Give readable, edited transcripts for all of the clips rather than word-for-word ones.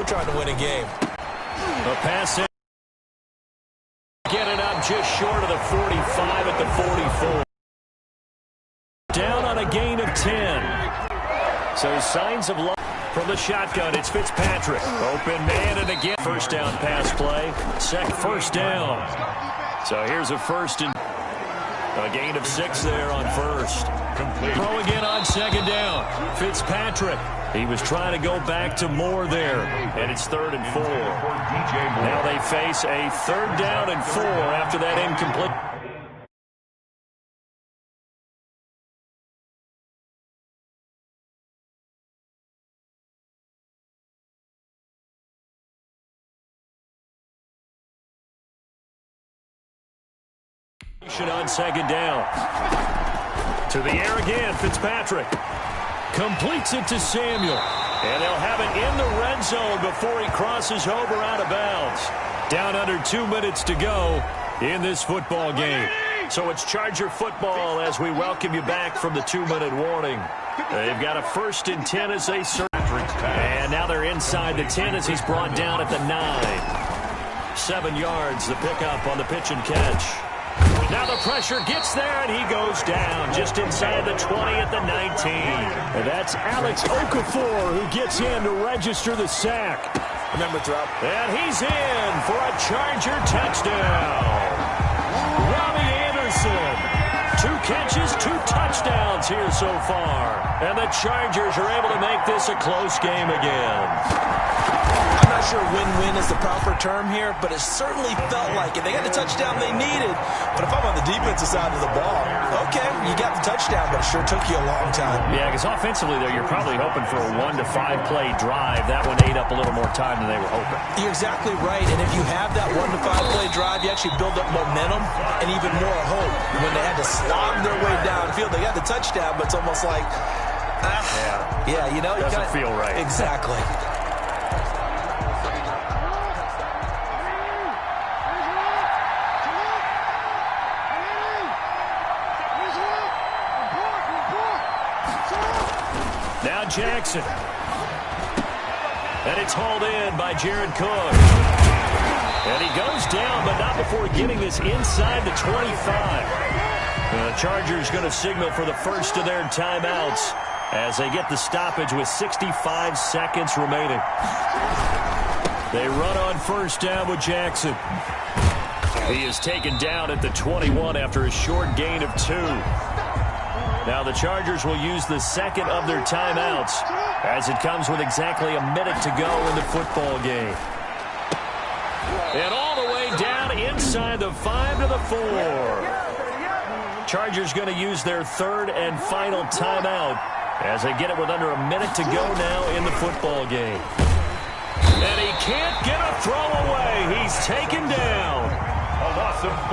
still trying to win a game. The pass in. Get it up just short of the 45 at the 44. Down on a gain of 10. So signs of life from the shotgun. It's Fitzpatrick. Open man, and again. First down pass play. First down. So here's a first and a gain of 6 there on first. Throw again on second down. Fitzpatrick. He was trying to go back to Moore there. And it's 3rd and 4. Now they face a 3rd down and 4 after that incomplete. On second down. To the air again, Fitzpatrick. Completes it to Samuel. And they'll have it in the red zone before he crosses over out of bounds. Down under 2 minutes to go in this football game. So it's Charger football as we welcome you back from the 2-minute warning. They've got a 1st and 10 as they serve. And now they're inside the 10 as he's brought down at the 9. 7 yards, the pickup on the pitch and catch. Now the pressure gets there, and he goes down just inside the 20 at the 19. And that's Alex Okafor who gets in to register the sack. Remember, drop. And he's in for a Charger touchdown. Robbie Anderson. 2 catches, 2 touchdowns here so far. And the Chargers are able to make this a close game again. I'm not sure win-win is the proper term here, but it certainly felt like it. They got the touchdown they needed, but if I'm on the defensive side of the ball, okay, you got the touchdown, but it sure took you a long time. Yeah, because offensively, though, you're probably hoping for a 1 to 5 play drive. That one ate up a little more time than they were hoping. You're exactly right, and if you have that 1 to 5 play drive, you actually build up momentum and even more hope. When they had to slog their way downfield, they got the touchdown, but it's almost like, yeah, you know, doesn't feel right. Exactly. Now Jackson. And it's hauled in by Jared Cook. And he goes down, but not before getting this inside the 25. The Chargers going to signal for the first of their timeouts as they get the stoppage with 65 seconds remaining. They run on first down with Jackson. He is taken down at the 21 after a short gain of 2. Now the Chargers will use the second of their timeouts as it comes with exactly a minute to go in the football game. And all the way down inside the 5 to the 4. Chargers going to use their 3rd and final timeout as they get it with under a minute to go now in the football game. And he can't get a throw away. He's taken down.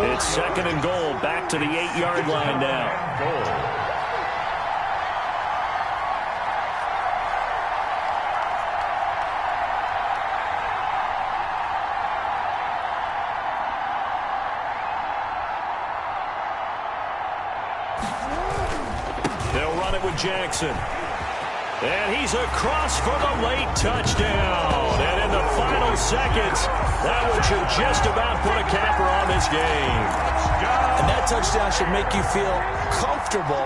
It's 2nd and goal, back to the 8-yard line now. They'll run it with Jackson. And he's across for the late touchdown. And in the final seconds, that one should just about put a capper on this game. And that touchdown should make you feel comfortable.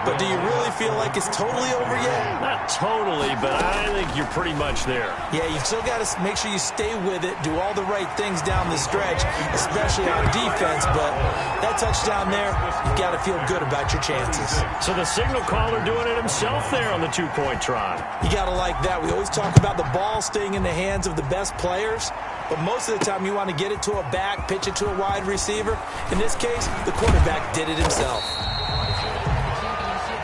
But do you really feel like it's totally over yet? Not totally, but I think you're pretty much there. Yeah, you've still got to make sure you stay with it, do all the right things down the stretch, especially on defense. But that touchdown there, you've got to feel good about your chances. So the signal caller doing it himself there on the 2-point try. You got to like that. We always talk about the ball staying in the hands of the best players. But most of the time you want to get it to a back, pitch it to a wide receiver. In this case, the quarterback did it himself.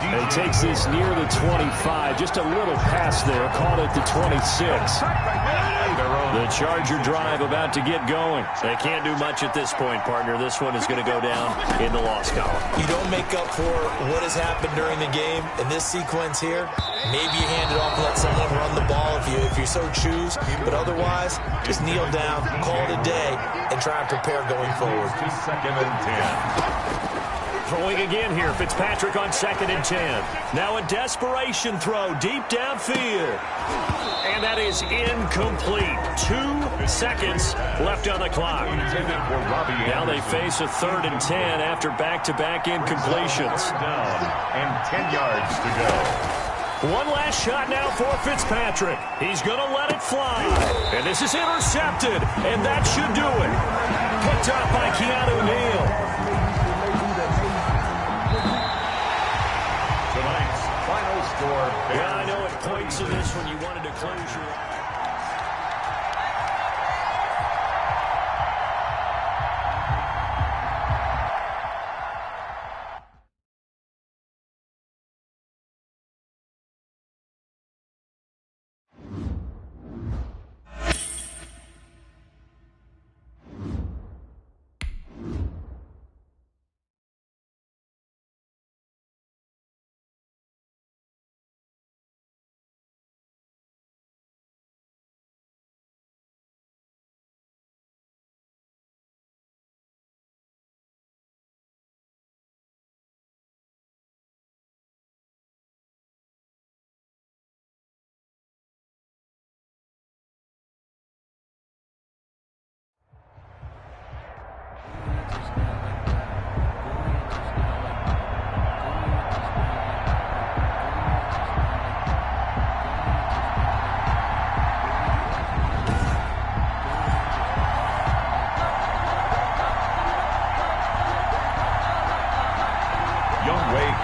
And he takes this near the 25. Just a little pass there. Caught at the 26. The Charger drive about to get going. They can't do much at this point, partner. This one is going to go down in the loss column. You don't make up for what has happened during the game. In this sequence here, maybe you hand it off and let someone run the ball if you so choose. But otherwise, just kneel down, call it a day, and try and prepare going forward. 2nd and 10. Throwing again here. Fitzpatrick on 2nd and 10. Now a desperation throw deep downfield. And that is incomplete. 2 seconds left on the clock. Now they face a 3rd and 10 after back-to-back incompletions. Down and 10 yards to go. One last shot now for Fitzpatrick. He's going to let it fly. And this is intercepted. And that should do it. Picked up by Keanu Neal. Tonight's final score. Yeah, I know at points in this when you wanted to close your...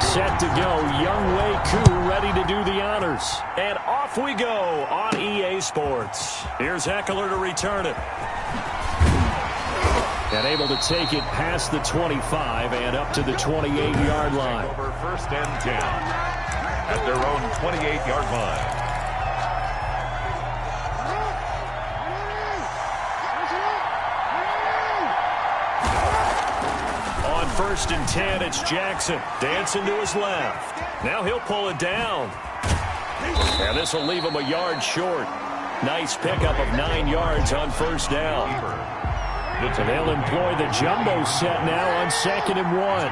Set to go. Younghoe Koo ready to do the honors. And off we go on EA Sports. Here's Eckler to return it. And able to take it past the 25 and up to the 28-yard line. Over 1st and 10 at their own 28-yard line. On 1st and 10, it's Jackson dancing to his left. Now he'll pull it down. And this will leave him a yard short. Nice pickup of 9 yards on 1st down. And they'll employ the jumbo set now on 2nd and 1.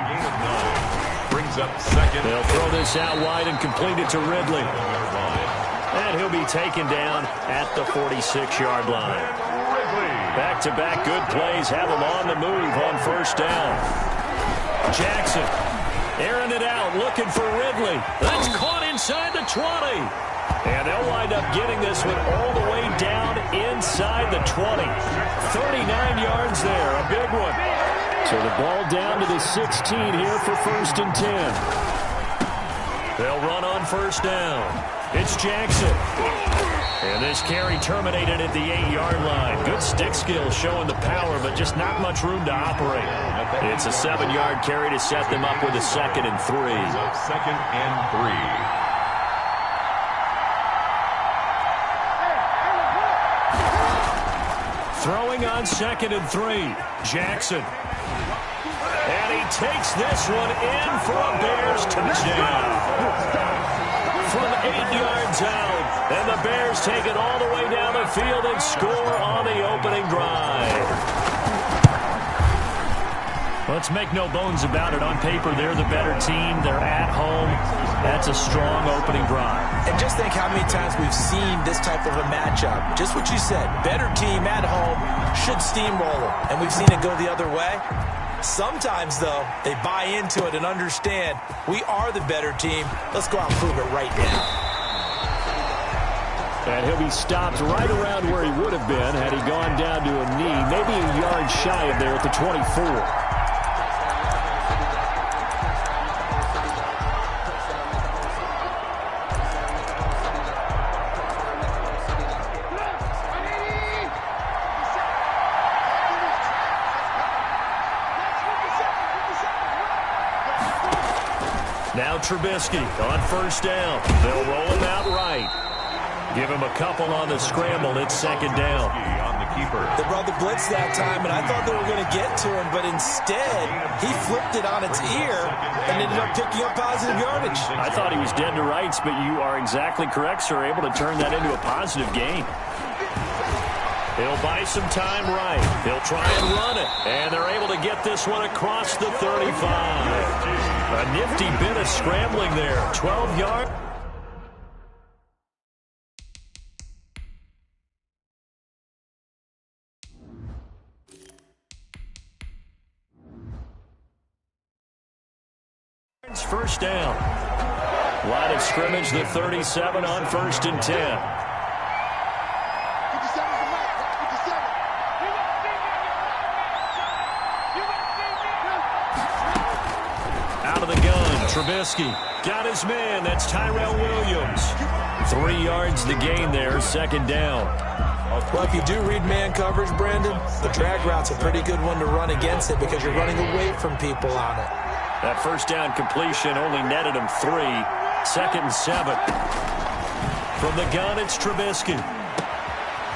Brings up 2nd. They'll throw this out wide and complete it to Ridley. And he'll be taken down at the 46-yard line. Back-to-back good plays have him on the move on 1st down. Jackson airing it out, looking for Ridley. That's caught inside the 20. And they'll wind up getting this one all the way down inside the 20. 39 yards there, a big one. So the ball down to the 16 here for 1st and 10. They'll run on 1st down. It's Jackson. And this carry terminated at the 8-yard line. Good stick skills showing the power, but just not much room to operate. It's a 7-yard carry to set them up with a 2nd and 3. 2nd and 3. Throwing on 2nd and 3. Jackson. And he takes this one in for a Bears touchdown. From 8 yards out. And the Bears take it all the way down the field and score on the opening drive. Let's make no bones about it. On paper, they're the better team. They're at home. That's a strong opening drive. And just think how many times we've seen this type of a matchup. Just what you said. Better team at home should steamroll them. And we've seen it go the other way. Sometimes, though, they buy into it and understand we are the better team. Let's go out and prove it right now. And he'll be stopped right around where he would have been had he gone down to a knee, maybe a yard shy of there at the 24. Now Trubisky on 1st down. They'll roll him out right. Give him a couple on the scramble. It's 2nd down. On the keeper. They brought the blitz that time, and I thought they were going to get to him, but instead he flipped it on its ear and ended up picking up positive yardage. I thought he was dead to rights, but you are exactly correct, sir. Able to turn that into a positive gain. He'll buy some time right. He'll try and run it. And they're able to get this one across the 35. A nifty bit of scrambling there. 12 yards. First down. Line of scrimmage, the 37 on 1st and 10. Out of the gun, Trubisky. Got his man, that's Tyrell Williams. 3 yards to gain there, 2nd down. Well, if you do read man coverage, Brandon, the drag route's a pretty good one to run against it because you're running away from people on it. That first down completion only netted him 3. 2nd and 7. From the gun, it's Trubisky.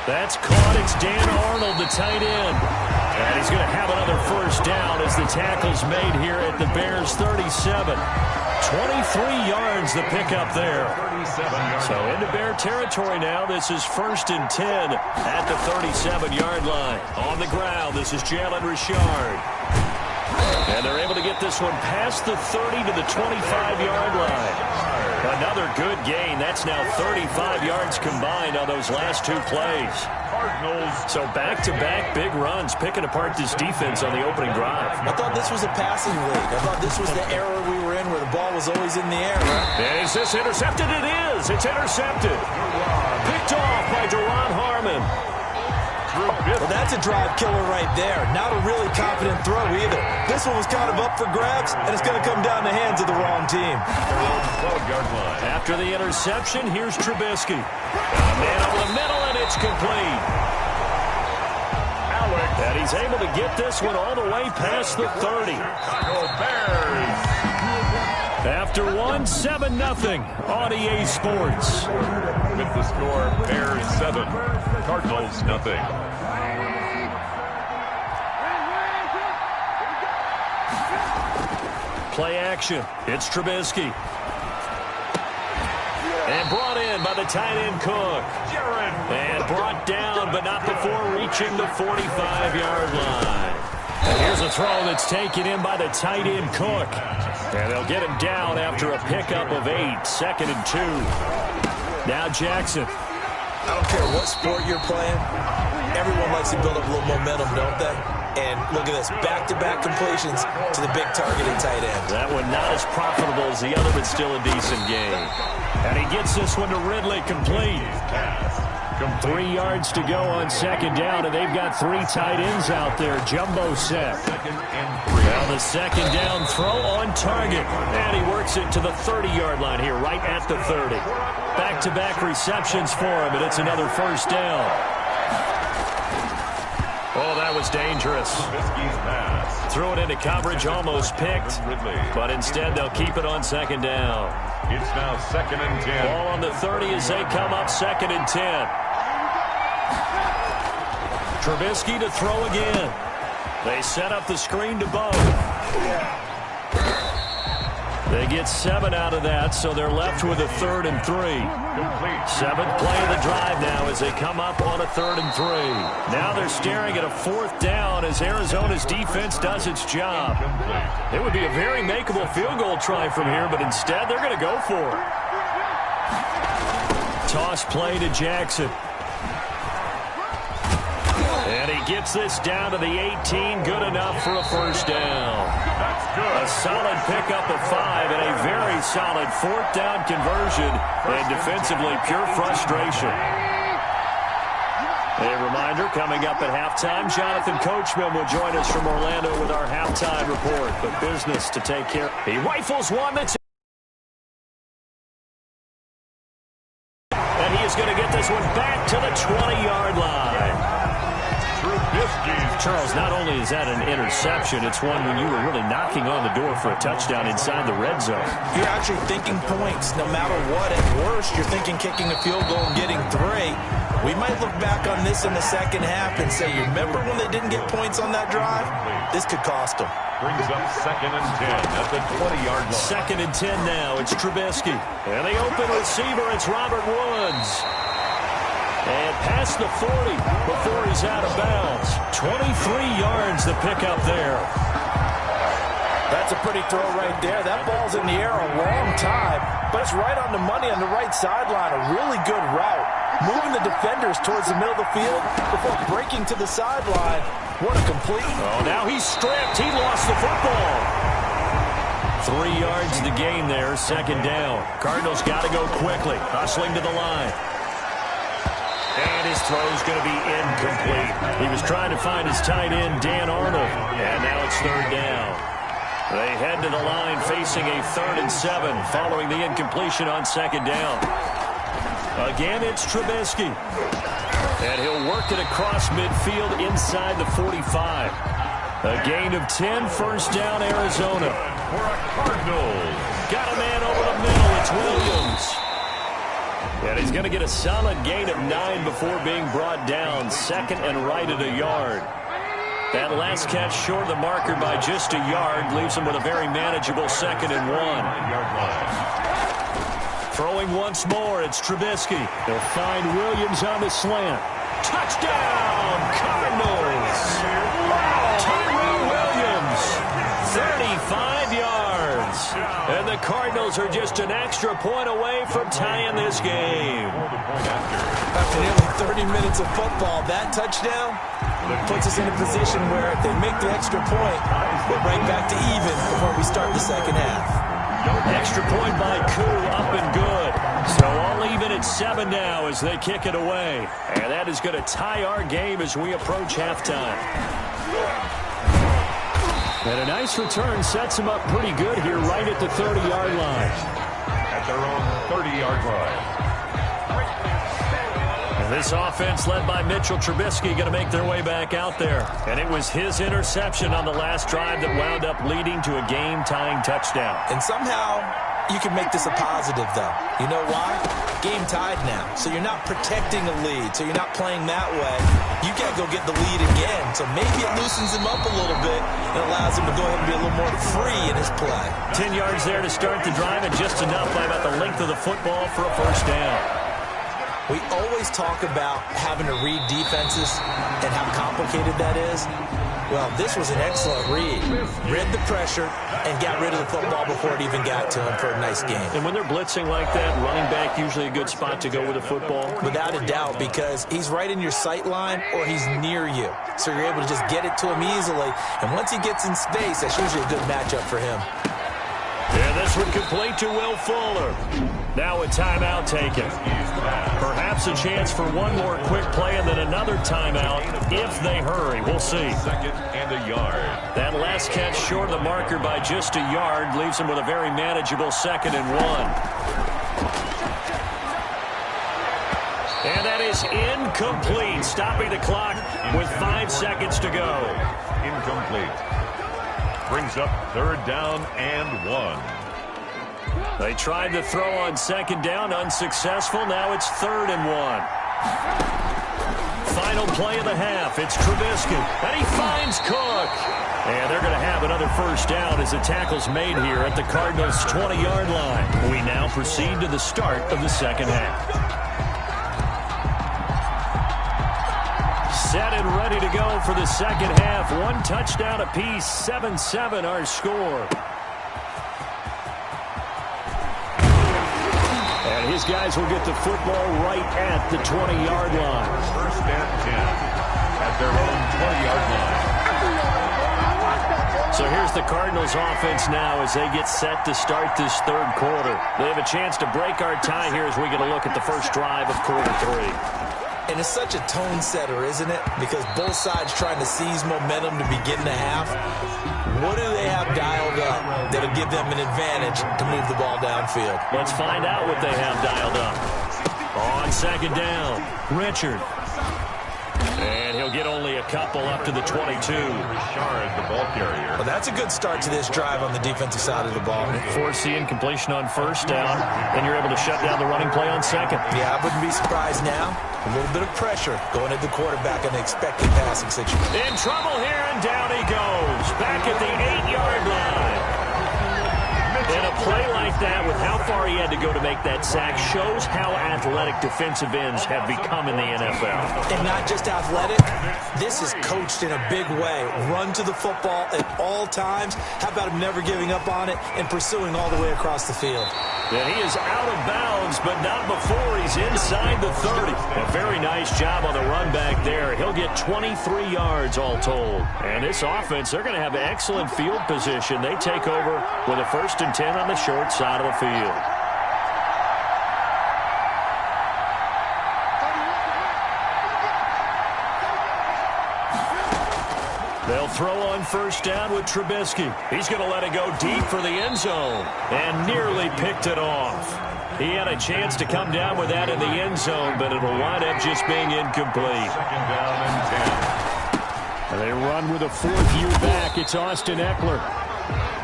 That's caught. It's Dan Arnold, the tight end. And he's going to have another first down as the tackle's made here at the Bears' 37. 23 yards the pickup there. So into Bear territory now. This is 1st and 10 at the 37-yard line. On the ground, this is Jalen Richard. And they're able to get this one past the 30 to the 25-yard line. Another good gain. That's now 35 yards combined on those last 2 plays. So back-to-back big runs, picking apart this defense on the opening drive. I thought this was a passing league. I thought this was the era we were in where the ball was always in the air, right? And is this intercepted? It is. It's intercepted. Picked off by Duron Harmon. Well, that's a drive killer right there. Not a really confident throw either. This one was kind of up for grabs, and it's going to come down the hands of the wrong team. 12-yard line. After the interception, here's Trubisky. Got a man over the middle, and it's complete. And he's able to get this one all the way past the 30. Bears. After one, 7-0 on EA Sports. With the score, Bears 7, Cardinals nothing. Play action. It's Trubisky. And brought in by the tight end Cook. And brought down, but not before reaching the 45-yard line. And here's a throw that's taken in by the tight end Cook. And they'll get him down after a pickup of 8, 2nd and 2. Now Jackson. I don't care what sport you're playing. Everyone likes to build up a little momentum, don't they? And look at this, back-to-back completions to the big targeted tight end. That one not as profitable as the other, but still a decent game. And he gets this one to Ridley, complete. 3 yards to go on 2nd down, and they've got 3 tight ends out there. Jumbo set. Now the 2nd down throw on target. And he works it to the 30-yard line here, right at the 30. Back-to-back receptions for him, and it's another first down. Oh, that was dangerous. Threw it into coverage, almost picked. But instead, they'll keep it on 2nd down. It's now 2nd and 10. Ball on the 30 as they come up 2nd and 10. Trubisky to throw again. They set up the screen to Bo. They get 7 out of that, so they're left with a 3rd and 3. 7th play of the drive now as they come up on a 3rd and 3. Now they're staring at a 4th down as Arizona's defense does its job. It would be a very makeable field goal try from here, but instead they're going to go for it. Toss play to Jackson. And he gets this down to the 18. Good enough for a first down. That's good. A solid pickup of 5 and a very solid 4th down conversion. And defensively, pure frustration. A reminder, coming up at halftime, Jonathan Coachman will join us from Orlando with our halftime report. But business to take care of. He rifles one that's... And he is going to get this one back to the 20-yard line. Charles, not only is that an interception, it's one when you were really knocking on the door for a touchdown inside the red zone. You're actually thinking points no matter what. At worst, you're thinking kicking a field goal and getting 3. We might look back on this in the second half and say, you remember when they didn't get points on that drive? This could cost them. Brings up 2nd and 10 at the 20-yard line. 2nd and 10 now. It's Trubisky. And the open receiver, it's Robert Woods. And past the 40 before he's out of bounds. 23 yards to pick up there. That's a pretty throw right there. That ball's in the air a long time, but it's right on the money on the right sideline. A really good route. Moving the defenders towards the middle of the field before breaking to the sideline. What a complete. Oh, now he's stripped. He lost the football. 3 yards to gain there, second down. Cardinals got to go quickly, hustling to the line. And his throw's going to be incomplete. He was trying to find his tight end, Dan Arnold, and now it's third down. They head to the line facing a 3rd and 7 following the incompletion on second down. Again, it's Trubisky. And he'll work it across midfield inside the 45. A gain of 10, first down, Arizona. For a Cardinals. Got a man over the middle. It's Williams. And he's going to get a solid gain of 9 before being brought down. Second and right at a yard. That last catch short of the marker by just a yard leaves him with a very manageable 2nd and 1. Throwing once more, it's Trubisky. They'll find Williams on the slant. Touchdown, Cardinals! Tyrell Williams, 35 yards. And the Cardinals are just an extra point away from tying this game. After nearly 30 minutes of football, that touchdown puts us in a position where if they make the extra point, we're right back to even before we start the second half. Extra point by Koo, up and good. So all even at 7 now as they kick it away. And that is going to tie our game as we approach halftime. And a nice return sets them up pretty good here right at the 30-yard line. At their own 30-yard line. This offense led by Mitchell Trubisky going to make their way back out there. And it was his interception on the last drive that wound up leading to a game-tying touchdown. And somehow you can make this a positive, though. You know why? Game tied now. So you're not protecting a lead. So you're not playing that way. You got to go get the lead again. So maybe it loosens him up a little bit and allows him to go ahead and be a little more free in his play. 10 yards there to start the drive and just enough by about the length of the football for a first down. We always talk about having to read defenses and how complicated that is. Well, this was an excellent read. Read the pressure and got rid of the football before it even got to him for a nice game. And when they're blitzing like that, running back usually a good spot to go with the football. Without a doubt, because he's right in your sight line or he's near you. So you're able to just get it to him easily. And once he gets in space, that's usually a good matchup for him. And this one complete to Will Fuller. Now a timeout taken. Perhaps a chance for one more quick play and then another timeout if they hurry. We'll see. 2nd and a yard. That last catch short of the marker by just a yard leaves him with a very manageable 2nd and 1. And that is incomplete, stopping the clock with 5 seconds to go. Incomplete. Brings up 3rd down and 1. They tried to throw on 2nd down, unsuccessful. Now it's 3rd and 1. Final play of the half. It's Trubisky, and he finds Cook. And they're going to have another first down as the tackle's made here at the Cardinals' 20-yard line. We now proceed to the start of the second half. Set and ready to go for the second half. 1 touchdown apiece, 7-7 our score. And his guys will get the football right at the 20-yard line. First and 10 at their own 20-yard line. So here's the Cardinals offense now as they get set to start this 3rd quarter. They have a chance to break our tie here as we get a look at the first drive of quarter 3. And it's such a tone setter, isn't it? Because both sides trying to seize momentum to begin the half. What do they have dialed up that'll give them an advantage to move the ball downfield? Let's find out what they have dialed up. On 2nd down, Richard. And he'll get only a couple up to the 22. Richard, the ball carrier. Well, that's a good start to this drive on the defensive side of the ball. Force the incompletion on 1st down, and you're able to shut down the running play on 2nd. Yeah, I wouldn't be surprised now. A little bit of pressure going at the quarterback on the expected passing situation. In trouble here, and down he goes. Back at the 8-yard line. And a play like that, with how far he had to go to make that sack, shows how athletic defensive ends have become in the NFL. And not just athletic, this is coached in a big way. Run to the football at all times. How about him never giving up on it and pursuing all the way across the field? And he is out of bounds, but not before he's inside the 30. A very nice job on the run back there. He'll get 23 yards all told. And this offense, they're going to have excellent field position. They take over with a 1st and 10 on the short side of the field. They'll throw on 1st down with Trubisky. He's going to let it go deep for the end zone and nearly picked it off. He had a chance to come down with that in the end zone, but it'll wind up just being incomplete. 2nd down and 10. And they run with a 4th year back. It's Austin Eckler.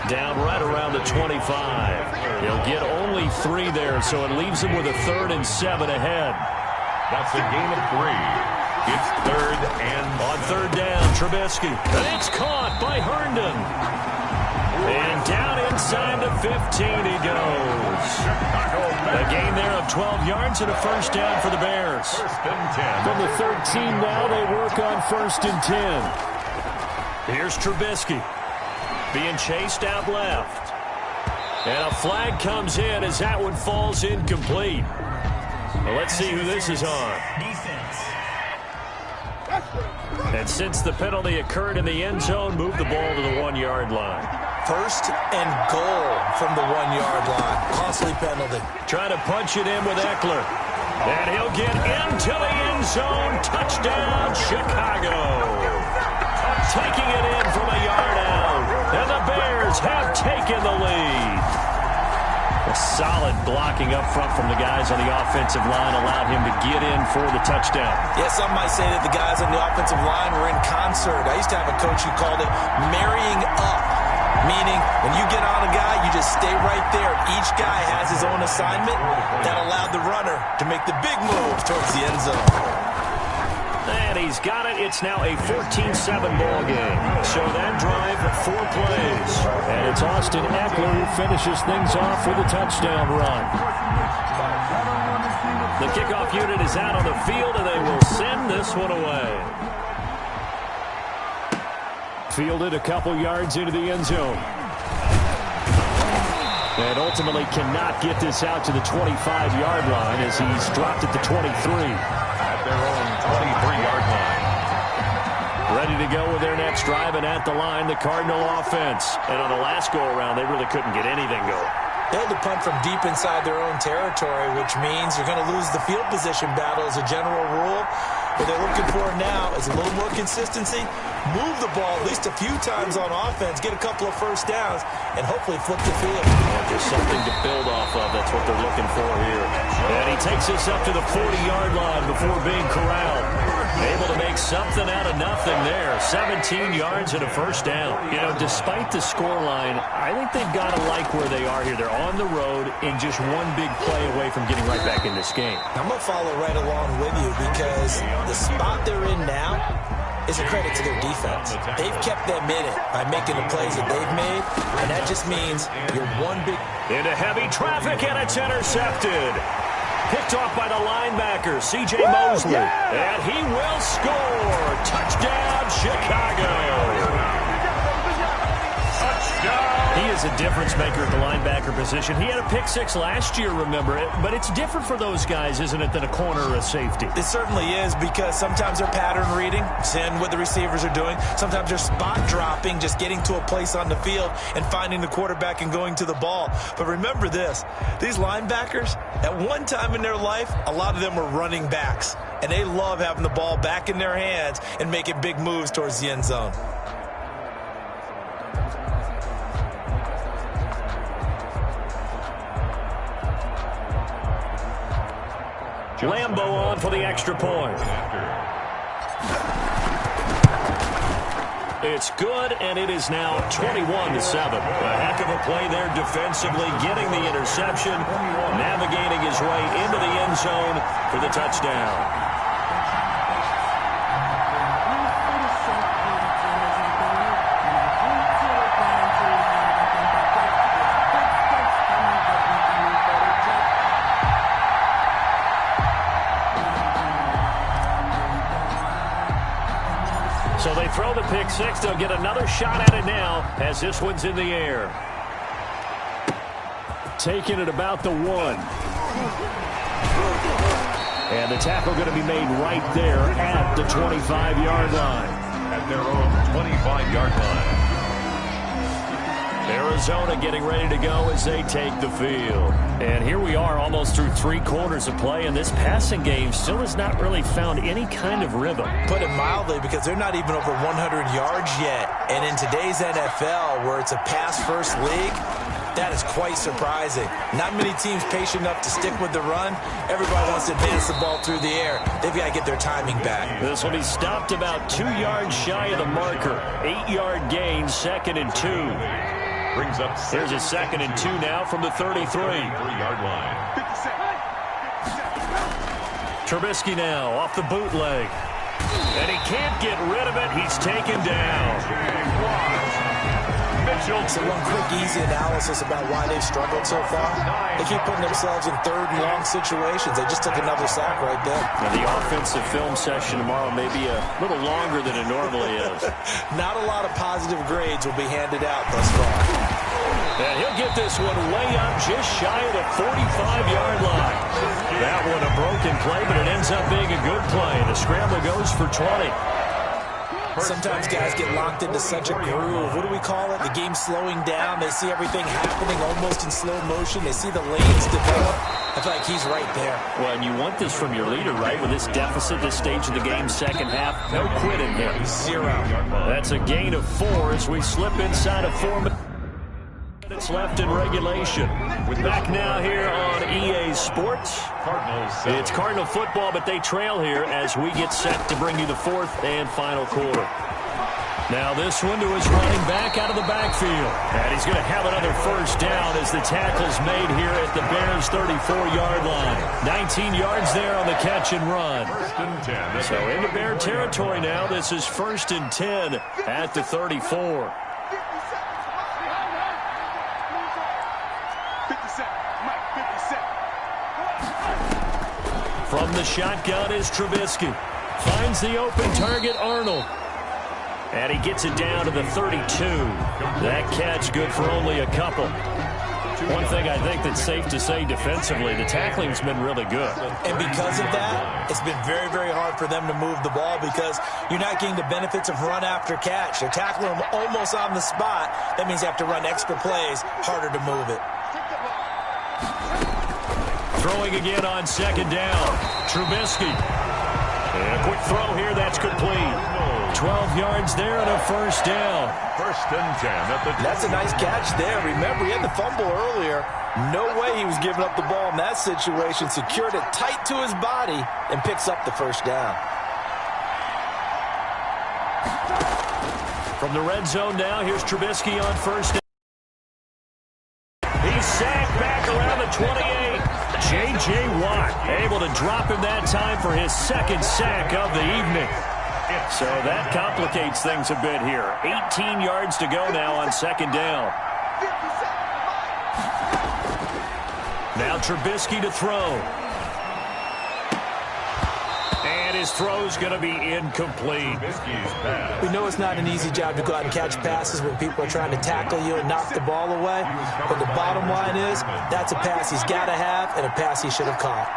Down right around the 25. He'll get only 3 there, so it leaves him with a 3rd and 7 ahead. That's a gain of 3. It's 3rd and on 3rd down, Trubisky. And it's caught by Herndon. And down inside the 15 he goes. A gain there of 12 yards and a 1st down for the Bears. 1st and 10. From the 13 now, they work on 1st and 10. Here's Trubisky being chased out left. And a flag comes in as that one falls incomplete. Well, let's see who this is on. And since the penalty occurred in the end zone, move the ball to the 1-yard line. 1st and goal from the 1-yard line. Costly penalty. Trying to punch it in with Eckler. And he'll get into the end zone. Touchdown, Chicago. Taking it in from a yard out. And the Bears have taken the lead. A solid blocking up front from the guys on the offensive line allowed him to get in for the touchdown. Yeah, some might say that the guys on the offensive line were in concert. I used to have a coach who called it marrying up, meaning when you get on a guy, you just stay right there. Each guy has his own assignment that allowed the runner to make the big move towards the end zone. And he's got it. It's now a 14-7 ball game. So that drive, 4 plays. And it's Austin Eckler who finishes things off with a touchdown run. The kickoff unit is out on the field, and they will send this one away. Fielded a couple yards into the end zone. And ultimately cannot get this out to the 25-yard line as he's dropped at the 23. At their own 23-yard line. Ready to go with their next drive, and at the line, the Cardinal offense. And on the last go-around, they really couldn't get anything going. They had to punt from deep inside their own territory, which means you're going to lose the field position battle as a general rule. What they're looking for now is a little more consistency, move the ball at least a few times on offense, get a couple of 1st downs, and hopefully flip the field. And there's something to build off of. That's what they're looking for here. And he takes us up to the 40-yard line before being corralled. Able to make something out of nothing there. 17 yards and a 1st down. You know, despite the scoreline, I think they've got to like where they are here. They're on the road and just one big play away from getting right back in this game. I'm going to follow right along with you because the spot they're in now is a credit to their defense. They've kept them in it by making the plays that they've made, and that just means you're one big... Into heavy traffic, and it's intercepted. Picked off by the linebacker, C.J. Mosley. And he will score. Touchdown, Chicago. He is a difference maker at the linebacker position. He had a pick 6 last year, remember it. But it's different for those guys, isn't it, than a corner or a safety? It certainly is, because sometimes they're pattern reading, seeing what the receivers are doing. Sometimes they're spot dropping, just getting to a place on the field and finding the quarterback and going to the ball. But remember this, these linebackers, at one time in their life, a lot of them were running backs. And they love having the ball back in their hands and making big moves towards the end zone. Lambo on for the extra point. It's good, and it is now 21-7. A heck of a play there defensively, getting the interception, navigating his way into the end zone for the touchdown. So they throw the pick six. They'll get another shot at it now as this one's in the air. Taking it about the 1. And the tackle going to be made right there at the 25-yard line. At their own 25-yard line. Arizona getting ready to go as they take the field. And here we are almost through 3 quarters of play, and this passing game still has not really found any kind of rhythm. Put it mildly, because they're not even over 100 yards yet. And in today's NFL, where it's a pass-first league, that is quite surprising. Not many teams patient enough to stick with the run. Everybody wants to advance the ball through the air. They've got to get their timing back. This will be stopped about 2 yards shy of the marker. 8-yard gain, 2nd and 2. Brings up There's a 2nd and 2 now from the 33-yard line. Trubisky now off the bootleg. And he can't get rid of it. He's taken down. So one quick, easy analysis about why they've struggled so far. They keep putting themselves in 3rd and long situations. They just took another sack right there. Now the offensive film session tomorrow may be a little longer than it normally is. Not a lot of positive grades will be handed out thus far. And he'll get this one way up just shy of the 45-yard line. That one a broken play, but it ends up being a good play. The scramble goes for 20. Sometimes guys get locked into such a groove. What do we call it? The game slowing down. They see everything happening almost in slow motion. They see the lanes develop. I feel like he's right there. Well, and you want this from your leader, right? With this deficit, this stage of the game, second half, no quitting here. 0. That's a gain of 4 as we slip inside of 4 minutes left in regulation. We're back now here on EA Sports. It's Cardinal football, but they trail here as we get set to bring you the 4th and final quarter. Now this one to his running back out of the backfield. And he's going to have another first down as the tackle's made here at the Bears' 34-yard line. 19 yards there on the catch and run. 1st and 10. So into Bear territory now. This is 1st and 10 at the 34. From the shotgun is Trubisky. Finds the open target, Arnold. And he gets it down to the 32. That catch good for only a couple. One thing I think that's safe to say defensively, the tackling's been really good. And because of that, it's been very, very hard for them to move the ball because you're not getting the benefits of run after catch. They're tackling them almost on the spot. That means they have to run extra plays, harder to move it. Throwing again on 2nd down. Trubisky. And a quick throw here, that's complete. 12 yards there and a first down. 1st and 10. That's a nice catch there. Remember, he had the fumble earlier. No way he was giving up the ball in that situation. Secured it tight to his body and picks up the first down. From the red zone now, here's Trubisky on 1st down. He's sacked back around the 28. J.J. Watt able to drop him that time for his 2nd sack of the evening. So that complicates things a bit here. 18 yards to go now on 2nd down. Now Trubisky to throw. And his throw's going to be incomplete. We know it's not an easy job to go out and catch passes when people are trying to tackle you and knock the ball away. But the bottom line is, that's a pass he's got to have and a pass he should have caught.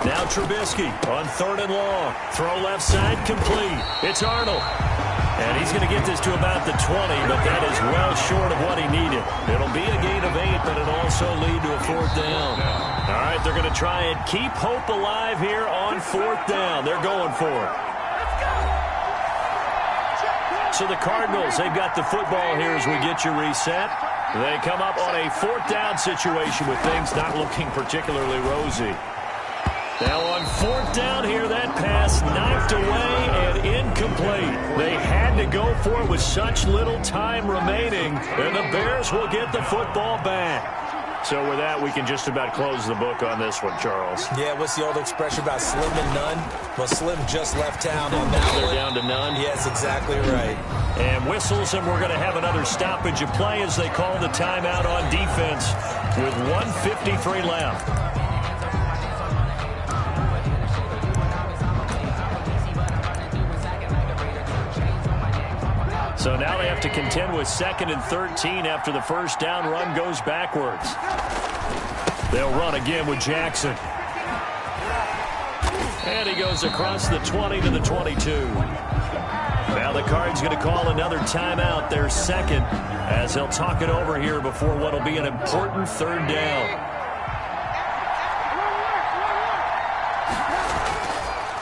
Now Trubisky on 3rd and long. Throw left side, complete. It's Arnold. And he's going to get this to about the 20, but that is well short of what he needed. It'll be a gain of 8, but it'll also lead to a 4th down. All right, they're going to try and keep hope alive here on 4th down. They're going for it. So the Cardinals, they've got the football here as we get you reset. They come up on a 4th down situation with things not looking particularly rosy. Now on 4th down here, that pass knocked away and incomplete. They had to go for it with such little time remaining, and the Bears will get the football back. So with that, we can just about close the book on this one, Charles. Yeah, what's the old expression about slim and none? Well, Slim just left town on that They're one. down to none. Yes, exactly right. And whistles, and we're going to have another stoppage of play as they call the timeout on defense with 1:53 left. So now they have to contend with 2nd and 13 after the first down run goes backwards. They'll run again with Jackson. And he goes across the 20 to the 22. Now the Cards going to call another timeout, their second, as they'll talk it over here before what will be an important 3rd down.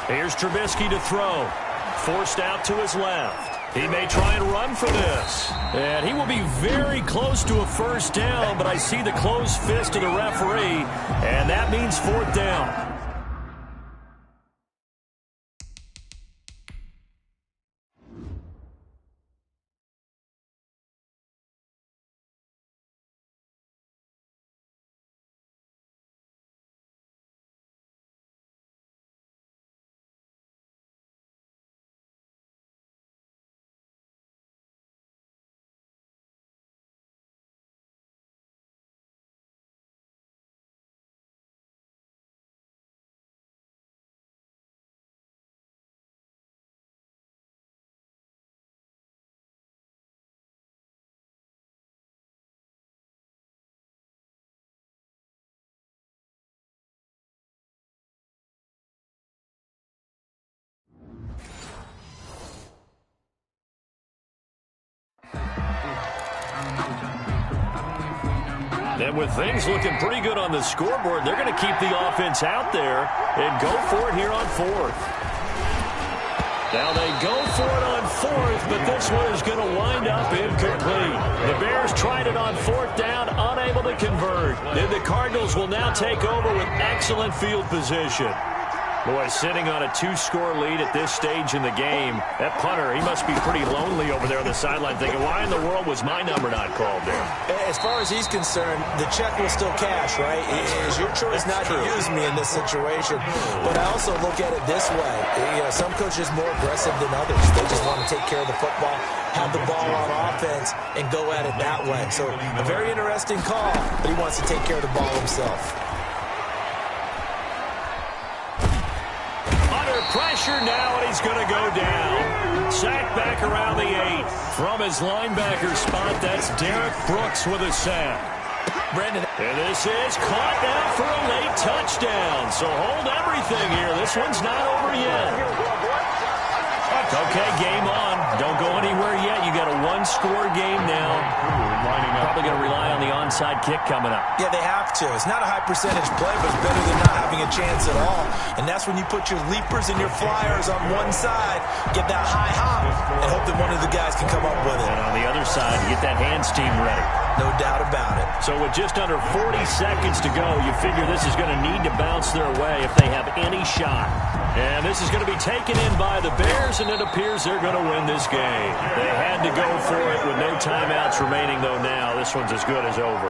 Here's Trubisky to throw. Forced out to his left. He may try and run for this. And he will be very close to a first down, but I see the closed fist of the referee, and that means 4th down. And with things looking pretty good on the scoreboard, they're going to keep the offense out there and go for it here on 4th. Now they go for it on 4th, but this one is going to wind up incomplete. The Bears tried it on 4th down, unable to convert. And the Cardinals will now take over with excellent field position. Boy, sitting on a 2-score lead at this stage in the game, that punter, he must be pretty lonely over there on the sideline thinking, why in the world was my number not called there? As far as he's concerned, the check will still cash, right? It is your choice not to use me in this situation. But I also look at it this way. You know, some coaches are more aggressive than others. They just want to take care of the football, have the ball on offense, and go at it that way. So a very interesting call, but he wants to take care of the ball himself. Pressure now, and he's going to go down. Sack back around the 8. From his linebacker spot, that's Derek Brooks with a sack. Brandon. And this is caught now for a late touchdown. So hold everything here. This one's not over yet. Okay, game on. Don't go anywhere yet. You got a 1-score game now. Probably going to rely on the onside kick coming up. Yeah, they have to. It's not a high percentage play, but it's better than not having a chance at all. And that's when you put your leapers and your flyers on one side, get that high hop, and hope that one of the guys can come up with it. And on the other side, get that hands team ready. No doubt about it. So with just under 40 seconds to go, you figure this is going to need to bounce their way if they have any shot. And this is going to be taken in by the Bears, and it appears they're going to win this game. They had to go for it with no timeouts remaining, though now this one's as good as over.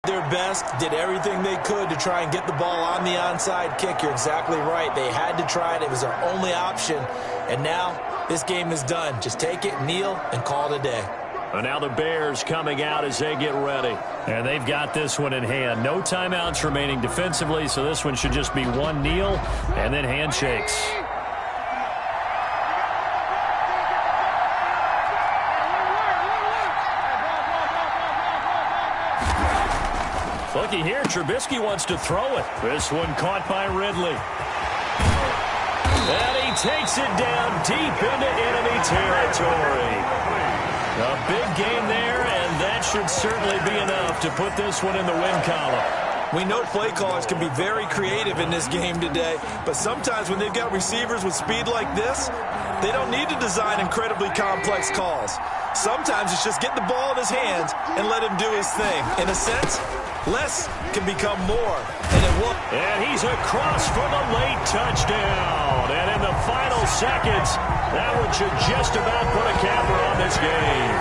Their best, did everything they could to try and get the ball on the onside kick. You're exactly right. They had to try it. It was their only option. And now this game is done. Just take it, kneel, and call it a day. And now the Bears coming out as they get ready. And they've got this one in hand. No timeouts remaining defensively, so this one should just be one kneel and then handshakes. Looky here, Trubisky wants to throw it. This one caught by Ridley. And he takes it down deep into enemy territory. A big game there, and that should certainly be enough to put this one in the win column. We know play callers can be very creative in this game today, but sometimes when they've got receivers with speed like this, they don't need to design incredibly complex calls. Sometimes it's just get the ball in his hands and let him do his thing. In a sense, less can become more, and it will. And he's across for the late touchdown. And in the final seconds, that one should just about put a capper on this game.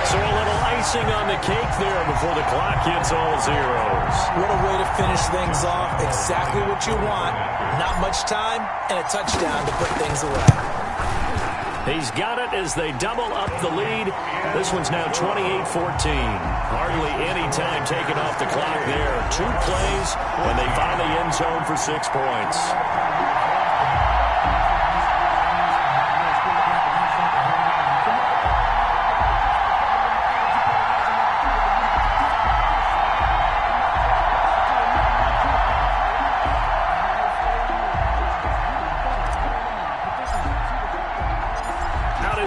So a little icing on the cake there before the clock hits all zeros. What a way to finish things off. Exactly what you want. Not much time and a touchdown to put things away. He's got it as they double up the lead. This one's now 28-14. Hardly any time taken off the clock there. 2 plays, and they find the end zone for 6 points.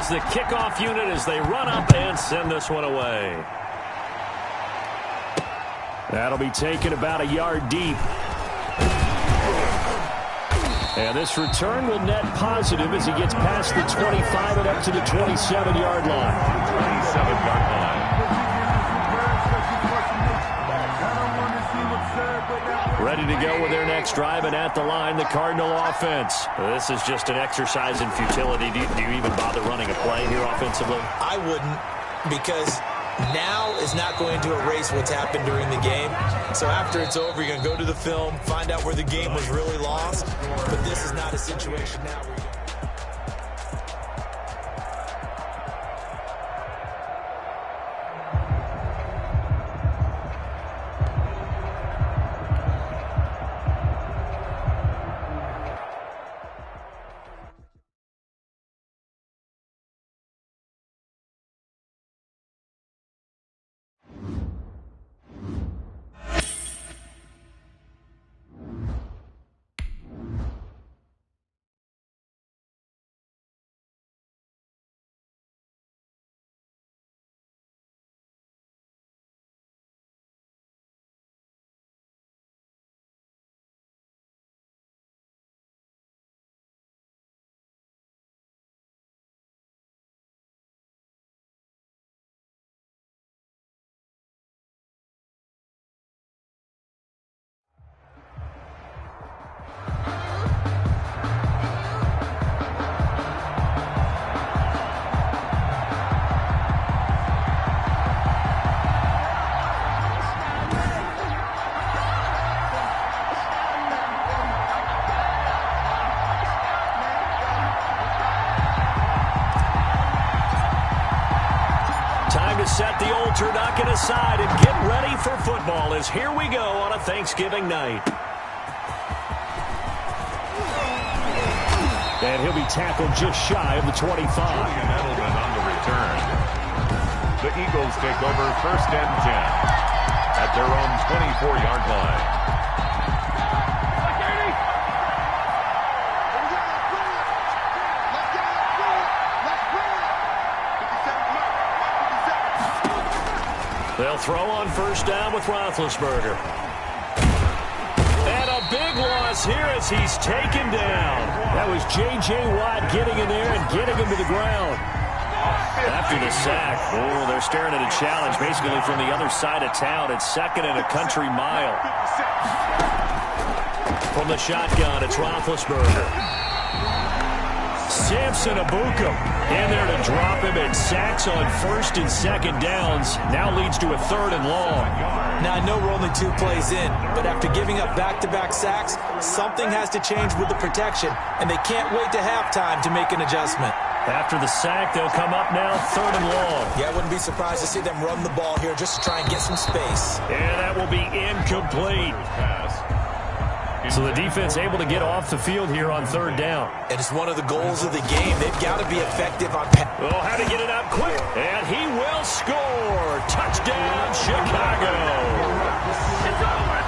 is the kickoff unit as they run up and send this one away. That'll be taken about a yard deep. And this return will net positive as he gets past the 25 and up to the 27-yard line. 27-yard line. Ready to go with their next drive, and at the line, the Cardinal offense. This is just an exercise in futility. Do you even bother running a play here offensively? I wouldn't, because now is not going to erase what's happened during the game. So after it's over, you're going to go to the film, find out where the game was really lost. But this is not a situation now where you're set the old turducken aside and get ready for football as here we go on a Thanksgiving night. And he'll be tackled just shy of the 25. Julian Edelman on the return. The Eagles take over 1st and 10 at their own 24-yard line. They'll throw on 1st down with Roethlisberger. And a big loss here as he's taken down. That was J.J. Watt getting in there and getting him to the ground. After the sack, they're staring at a challenge basically from the other side of town. It's 2nd and a country mile. From the shotgun, it's Roethlisberger. Samson Abuka in there to drop him, and sacks on 1st and 2nd downs. Now leads to a 3rd and long. Now, I know we're only 2 plays in, but after giving up back-to-back sacks, something has to change with the protection, and they can't wait to halftime to make an adjustment. After the sack, they'll come up now 3rd and long. Yeah, I wouldn't be surprised to see them run the ball here just to try and get some space. And that will be incomplete. So the defense able to get off the field here on 3rd down. And it's one of the goals of the game. They've got to be effective on Oh, how to get it out quick. And he will score. Touchdown, Chicago. It's over.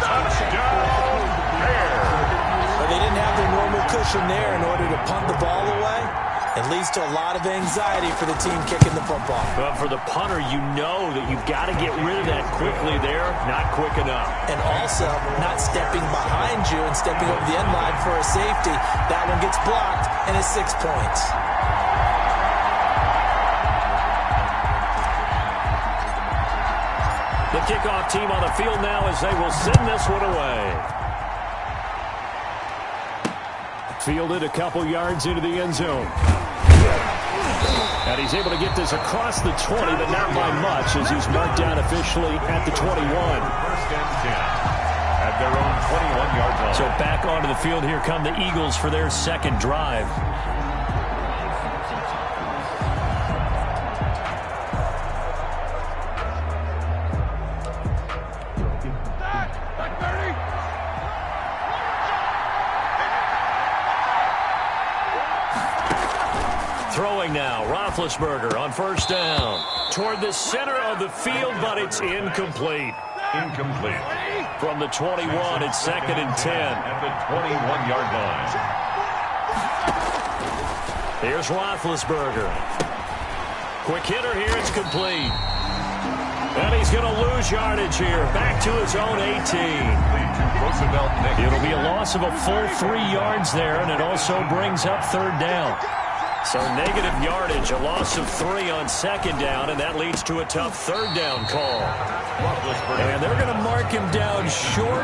Touchdown, Bears. But they didn't have their normal cushion there in order to punt the ball away. It leads to a lot of anxiety for the team kicking the football. But for the punter, you know that you've got to get rid of that quickly there. Not quick enough. And also, not stepping behind you and stepping over the end line for a safety. That one gets blocked, and it's 6 points. The kickoff team on the field now as they will send this one away. Fielded a couple yards into the end zone. And he's able to get this across the 20, but not by much as he's marked down officially at the 21. 1st and 10 at their own 21-yard line. So back onto the field, here come the Eagles for their 2nd drive. Throwing now, Roethlisberger on 1st down. Toward the center of the field, but it's incomplete. Incomplete. From the 21, it's 2nd and 10. At the 21-yard line. Here's Roethlisberger. Quick hitter here. It's complete. And he's going to lose yardage here. Back to his own 18. It'll be a loss of a full 3 yards there, and it also brings up third down. So negative yardage, a loss of 3 on second down, and that leads to a tough third down call. And they're going to mark him down short,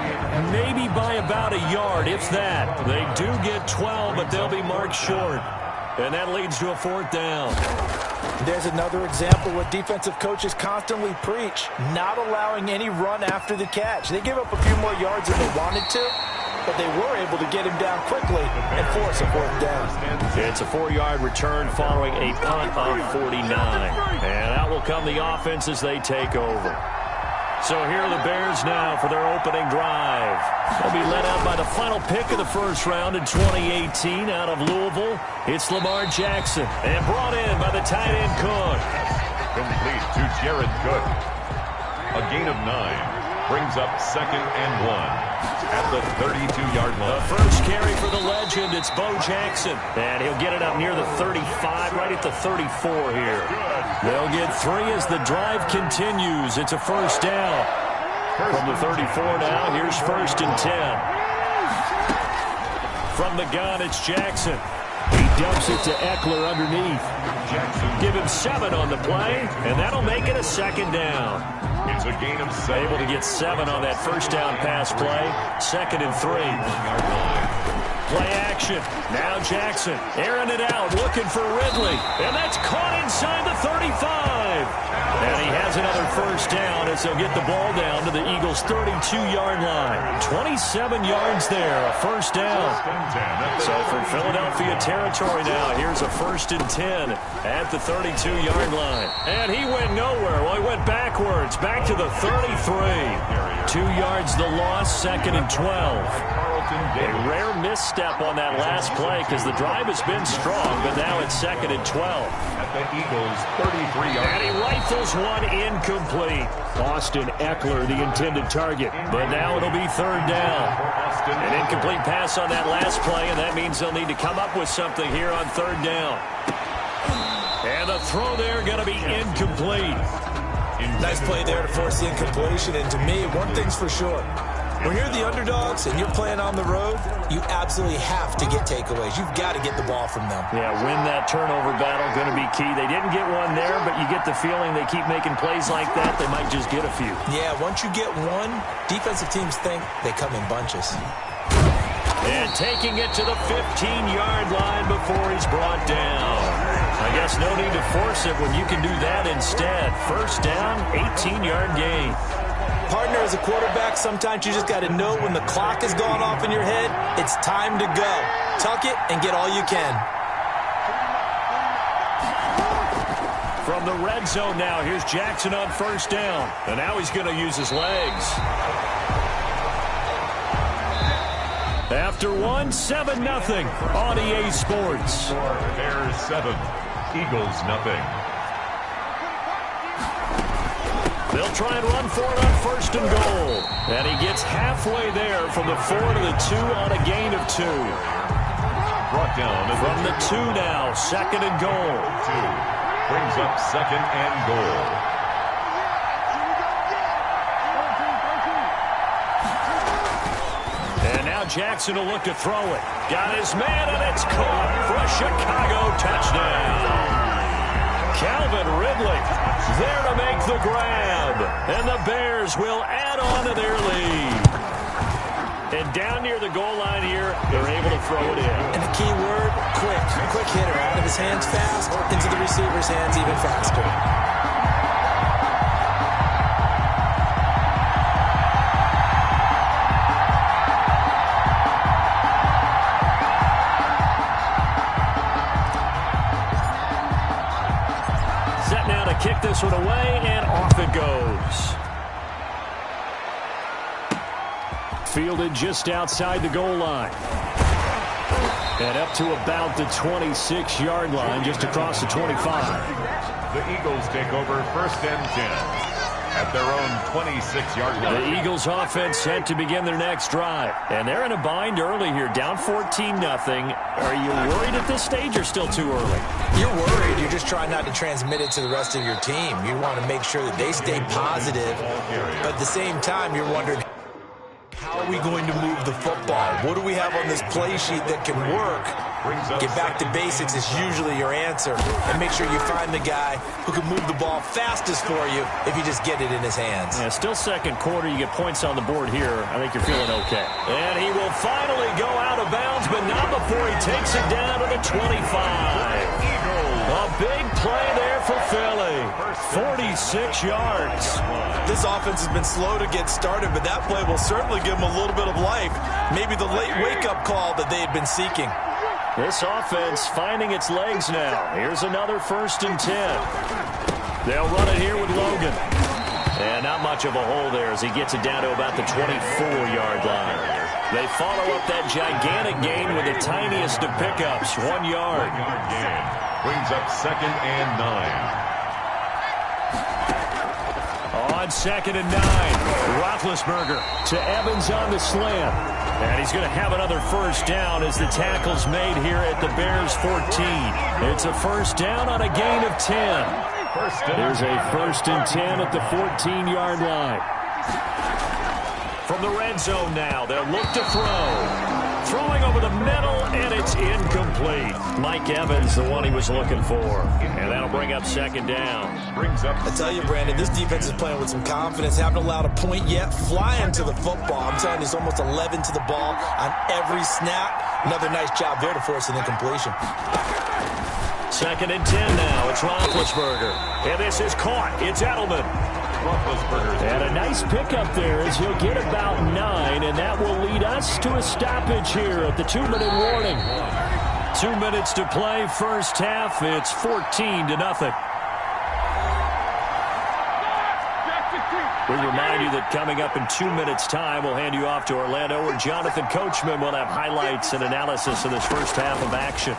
maybe by about a yard, if that. They do get 12, but they'll be marked short. And that leads to a fourth down. There's another example what defensive coaches constantly preach, not allowing any run after the catch. They give up a few more yards than they wanted to, but they were able to get him down quickly and force a fourth down. It's a 4-yard return following a punt of 49. And out will come the offense as they take over. So here are the Bears now for their opening drive. They'll be led out by the final pick of the first round in 2018 out of Louisville. It's Lamar Jackson, and brought in by the tight end Cook. Complete to Jared Cook. A gain of 9. Brings up 2nd and 1 at the 32-yard line. The first carry for the legend, it's Bo Jackson. And he'll get it up near the 35, right at the 34 here. They'll get 3 as the drive continues. It's a first down. From the 34 now, here's 1st and 10. From the gun, it's Jackson. He dumps it to Eckler underneath. Give him 7 on the play, and that'll make it a 2nd down. It's a gain of 7. Able to get 7 on that first down pass play. 2nd and 3. Play action. Now Jackson airing it out, looking for Ridley. And that's caught inside the 35. And he has another first down as they'll get the ball down to the Eagles' 32-yard line. 27 yards there, a first down. So from Philadelphia territory now, here's a 1st and 10 at the 32-yard line. And he went nowhere. Well, he went backwards, back to the 33. 2 yards the loss, 2nd and 12. A rare misstep on that last play because the drive has been strong, but now it's 2nd and 12. At the Eagles' 33-yard. And he rifles one incomplete. Austin Eckler, the intended target, but now it'll be 3rd down. An incomplete pass on that last play, and that means they'll need to come up with something here on 3rd down. And the throw there going to be incomplete. Nice play there to force the incompletion, and to me, one thing's for sure. When you're the underdogs and you're playing on the road, you absolutely have to get takeaways. You've got to get the ball from them. Yeah, win that turnover battle, going to be key. They didn't get one there, but you get the feeling they keep making plays like that, they might just get a few. Yeah, once you get one, defensive teams think they come in bunches. And taking it to the 15-yard line before he's brought down. I guess no need to force it when you can do that instead. First down, 18-yard gain. Partner, as a quarterback, sometimes you just got to know when the clock has gone off in your head, it's time to go. Tuck it and get all you can. From the red zone now, here's Jackson on first down. And now he's going to use his legs. After 7-0 on EA Sports. Bears 7, Eagles nothing. They'll try and run for it on 1st and goal. And he gets halfway there from the 4 to the 2 on a gain of 2. Brought down from the 2 now, 2nd and goal. 2 brings up 2nd and goal. And now Jackson will look to throw it. Got his man, and it's caught for a Chicago touchdown. Calvin Ridley there to make the grab. And the Bears will add on to their lead. And down near the goal line here, they're able to throw it in. And the key word, quick. Quick hitter. Out of his hands fast, into the receiver's hands even faster. Kick this one away, and off it goes. Fielded just outside the goal line. And up to about the 26-yard line, just across the 25. The Eagles take over 1st and 10. at their own 26-yard line. The Eagles offense set to begin their next drive. And they're in a bind early here, down 14-0. Are you worried at this stage or still too early? You're worried. You're just trying not to transmit it to the rest of your team. You want to make sure that they stay positive. But at the same time, you're wondering, how are we going to move the football? What do we have on this play sheet that can work? Get back to basics is usually your answer. And make sure you find the guy who can move the ball fastest for you if you just get it in his hands. Yeah, still second quarter. You get points on the board here. I think you're feeling okay. And he will finally go out of bounds, but not before he takes it down to the 25. A big play there for Philly. 46 yards. This offense has been slow to get started, but that play will certainly give them a little bit of life. Maybe the late wake-up call that they had been seeking. This offense finding its legs now. Here's another 1st and 10. They'll run it here with Logan. And not much of a hole there as he gets it down to about the 24-yard line. They follow up that gigantic gain with the tiniest of pickups, 1 yard. Brings up 2nd and 9. On 2nd and 9, Roethlisberger to Evans on the slant. And he's going to have another 1st down as the tackle's made here at the Bears 14. It's a 1st down on a gain of 10. There's a 1st and 10 at the 14-yard line. From the red zone now, they'll look to throw. Throwing over the middle, and it's incomplete. Mike Evans, the one he was looking for. And that'll bring up 2nd down. I tell you, Brandon, this defense is playing with some confidence. Haven't allowed a point yet. Flying to the football. I'm telling you, it's almost 11 to the ball on every snap. Another nice job there to force an incompletion. 2nd and 10 now. It's Roethlisberger. And this is caught. It's Edelman. And a nice pickup there as he'll get about 9, and that will lead us to a stoppage here at the 2-minute warning. 2 minutes to play, first half. It's 14-0. We remind you that coming up in 2 minutes' time, we'll hand you off to Orlando, where Jonathan Coachman will have highlights and analysis of this first half of action.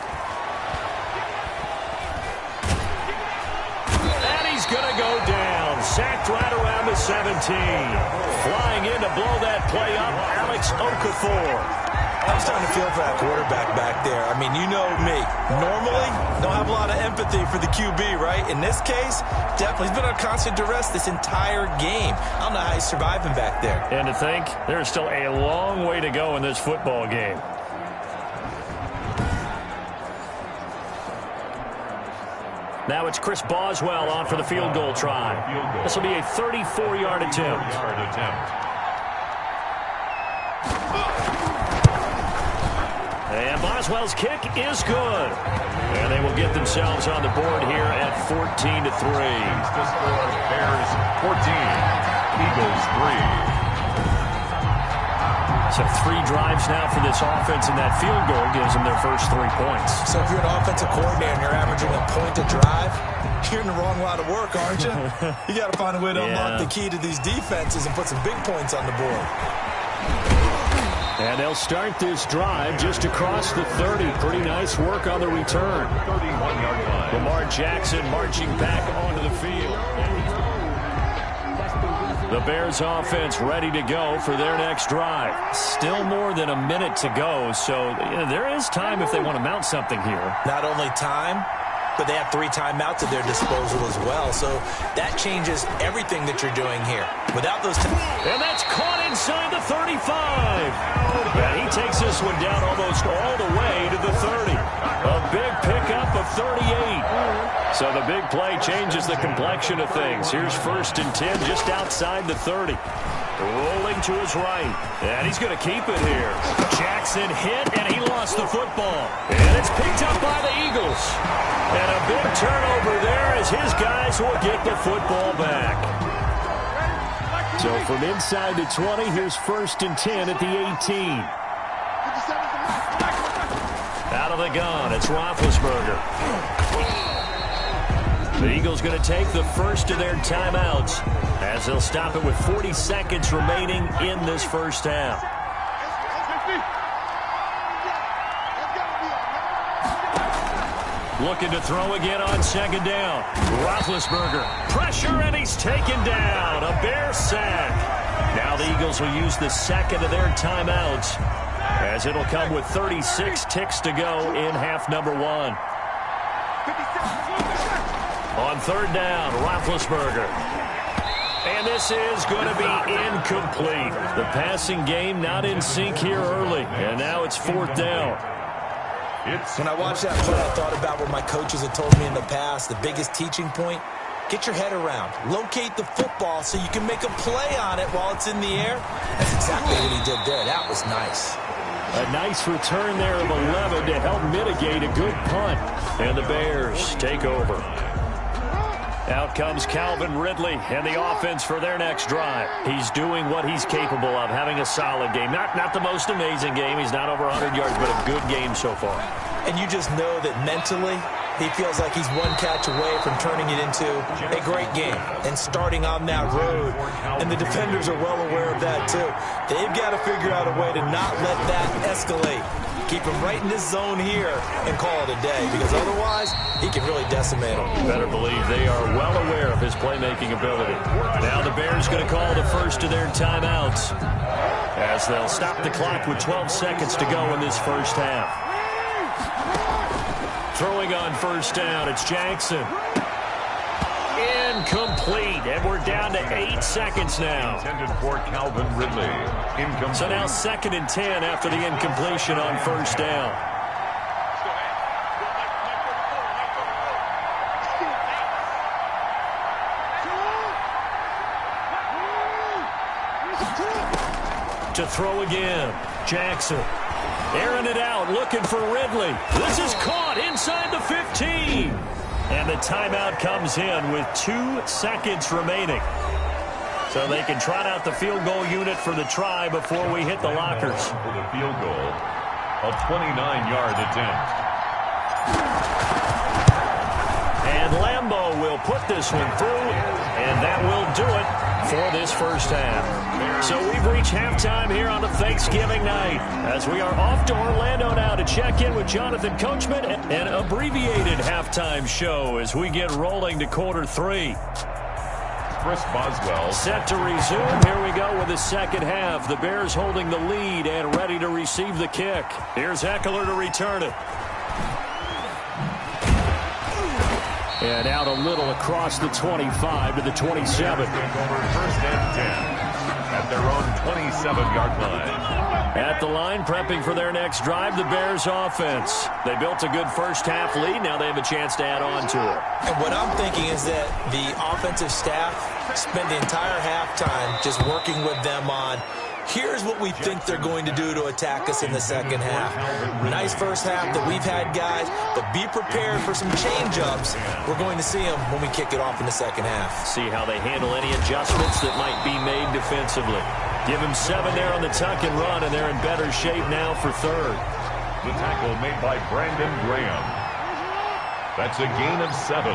And he's going to go down. Sacked right around the 17. Flying in to blow that play up, Alex Okafor. I'm starting to feel for that quarterback back there. I mean, you know me. Normally, don't have a lot of empathy for the QB, right? In this case, definitely. He's been on constant duress this entire game. I don't know how he's surviving back there. And to think, there's still a long way to go in this football game. Now it's Chris Boswell on for the field goal try. This will be a 34-yard attempt. And Boswell's kick is good. And they will get themselves on the board here at 14-3. The score, Bears 14, Eagles 3. So 3 drives now for this offense, and that field goal gives them their first 3 points. So if you're an offensive coordinator and you're averaging a point a drive, you're in the wrong line of work, aren't you? You got to find a way to unlock the key to these defenses and put some big points on the board. And they'll start this drive just across the 30. Pretty nice work on the return. 31-yard line. Lamar Jackson marching back onto the field. The Bears offense ready to go for their next drive. Still more than a minute to go, so there is time if they want to mount something here. Not only time, but they have 3 timeouts at their disposal as well, so that changes everything that you're doing here. Without those and that's caught inside the 35. And he takes this one down almost all the way to the 30. A big pickup of 38. So the big play changes the complexion of things. Here's 1st and 10 just outside the 30. Rolling to his right. And he's going to keep it here. Jackson hit, and he lost the football. And it's picked up by the Eagles. And a big turnover there as his guys will get the football back. So from inside the 20, here's 1st and 10 at the 18. Out of the gun, it's Roethlisberger. The Eagles going to take the first of their timeouts as they'll stop it with 40 seconds remaining in this first half. Looking to throw again on second down. Roethlisberger. Pressure, and he's taken down. A Bear sack. Now the Eagles will use the second of their timeouts, as it'll come with 36 ticks to go in half number one. On third down, Roethlisberger. And this is going to be incomplete. The passing game not in sync here early, and now it's fourth down. When I watched that play, I thought about what my coaches had told me in the past. The biggest teaching point, get your head around. Locate the football so you can make a play on it while it's in the air. That's exactly what he did there. That was nice. A nice return there of 11 to help mitigate a good punt. And the Bears take over. Out comes Calvin Ridley and the offense for their next drive. He's doing what he's capable of, having a solid game. Not the most amazing game. He's not over 100 yards, but a good game so far. And you just know that mentally he feels like he's one catch away from turning it into a great game and starting on that road. And the defenders are well aware of that too. They've got to figure out a way to not let that escalate. Keep him right in this zone here and call it a day, because otherwise he can really decimate him. Better believe they are well aware of his playmaking ability. Now the Bears going to call the first of their timeouts, as they'll stop the clock with 12 seconds to go in this first half. Throwing on first down, it's Jackson. Incomplete, and we're down to 8 seconds now. Intended for Calvin Ridley. Incomplete. So now 2nd and 10 after the incompletion on first down. To throw again, Jackson. Airing it out, looking for Ridley. This is caught inside the 15. And the timeout comes in with 2 seconds remaining. So they can trot out the field goal unit for the try before we hit the lockers. For the field goal, a 29-yard attempt. And Lambeau will put this one through, and that will do it for this first half. So we've reached halftime here on a Thanksgiving night, as we are off to Orlando now to check in with Jonathan Coachman, an abbreviated halftime show as we get rolling to quarter 3. Chris Boswell. Set to resume. Here we go with the second half. The Bears holding the lead and ready to receive the kick. Here's Eckler to return it. And out a little across the 25 to the 27. First and 10 at their own 27-yard line. At the line, prepping for their next drive, the Bears offense. They built a good first half lead. Now they have a chance to add on to it. And what I'm thinking is that the offensive staff spent the entire halftime just working with them on, here's what we think they're going to do to attack us in the second half. Nice first half that we've had, guys, but be prepared for some change-ups. We're going to see them when we kick it off in the second half. See how they handle any adjustments that might be made defensively. Give them 7 there on the tuck and run, and they're in better shape now for third. The tackle made by Brandon Graham. That's a gain of 7.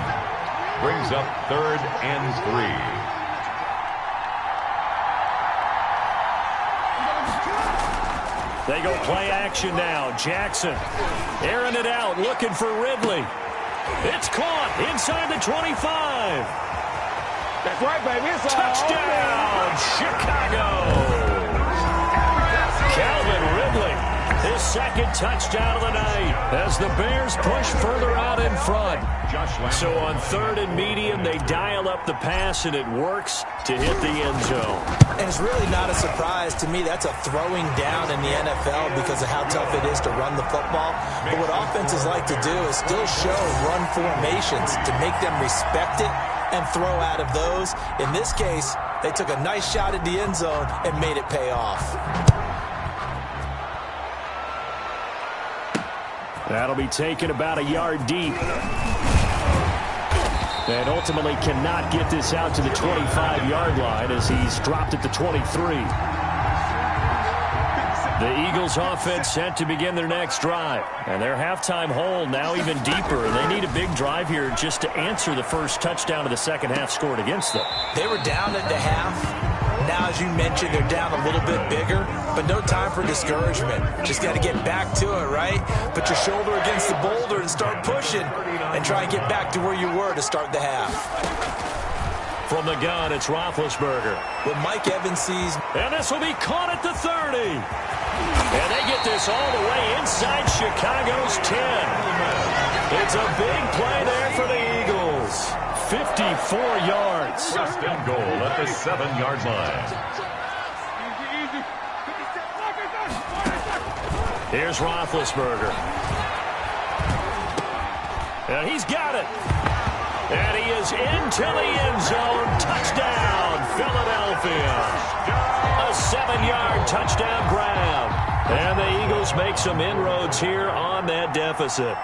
Brings up 3rd and 3. They go play action now. Jackson airing it out, looking for Ridley. It's caught inside the 25. That's right, baby. It's Touchdown, Chicago. Calvin Ridley, his second touchdown of the night as the Bears push further out in front. So on 3rd and medium, they dial up the pass, and it works to hit the end zone. And it's really not a surprise to me. That's a throwing down in the NFL because of how tough it is to run the football. But what offenses like to do is still show run formations to make them respect it and throw out of those. In this case, they took a nice shot at the end zone and made it pay off. That'll be taken about a yard deep. And ultimately cannot get this out to the 25-yard line as he's dropped at the 23. The Eagles offense set to begin their next drive. And their halftime hole now even deeper. And they need a big drive here just to answer the first touchdown of the second half scored against them. They were down at the half. Now now, as you mentioned, they're down a little bit bigger, but no time for discouragement. Just got to get back to it, right? Put your shoulder against the boulder and start pushing and try and get back to where you were to start the half. From the gun, it's Roethlisberger. What Mike Evans sees. And this will be caught at the 30. And they get this all the way inside Chicago's 10. It's a big play there for the Eagles. 54 yards. First and goal at the 7-yard line. Here's Roethlisberger. And he's got it. And he is into the end zone. Touchdown, Philadelphia. A 7-yard touchdown grab. And the Eagles make some inroads here on that deficit.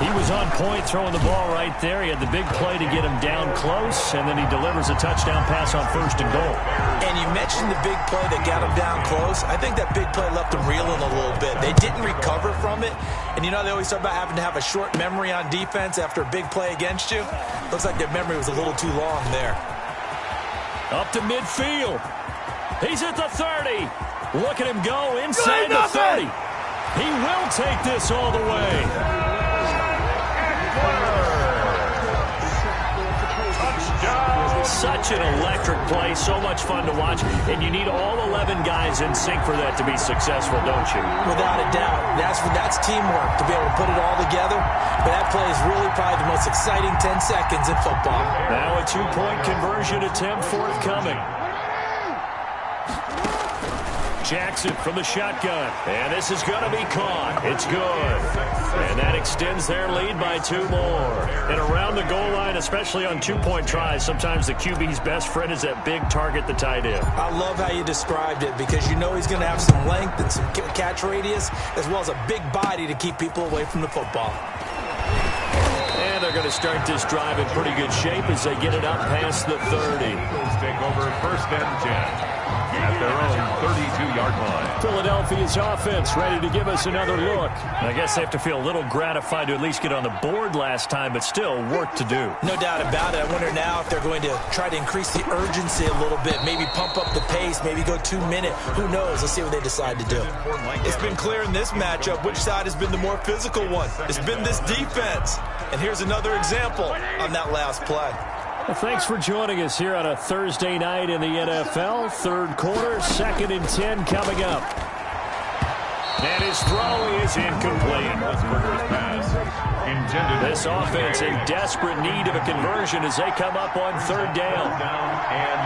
He was on point throwing the ball right there. He had the big play to get him down close, and then he delivers a touchdown pass on first and goal. And you mentioned the big play that got him down close. I think that big play left him reeling a little bit. They didn't recover from it. And you know, they always talk about having to have a short memory on defense after a big play against you. Looks like their memory was a little too long there. Up to midfield. He's at the 30. Look at him go inside the 30. He will take this all the way. Such an electric play, so much fun to watch, and you need all 11 guys in sync for that to be successful, don't you? Without a doubt. That's teamwork to be able to put it all together, but that play is really probably the most exciting 10 seconds in football. Now a two-point conversion attempt forthcoming. Jackson from the shotgun, and this is going to be caught. It's good. And that extends their lead by 2 more. And around the goal line, especially on two-point tries, sometimes the QB's best friend is that big target, the tight end. I love how you described it because you know he's going to have some length and some catch radius as well as a big body to keep people away from the football. And they're going to start this drive in pretty good shape as they get it up past the 30. Eagles take over first and 10. At their own 32-yard line. Philadelphia's offense ready to give us another look. I guess they have to feel a little gratified to at least get on the board last time, but still work to do. No doubt about it. I wonder now if they're going to try to increase the urgency a little bit, maybe pump up the pace, maybe go 2-minute. Who knows? Let's see what they decide to do. It's been clear in this matchup which side has been the more physical one. It's been this defense. And here's another example on that last play. Well, thanks for joining us here on a Thursday night in the NFL. Third quarter, 2nd and 10 coming up. And his throw is incomplete. This offense in desperate need of a conversion as they come up on 3rd down. And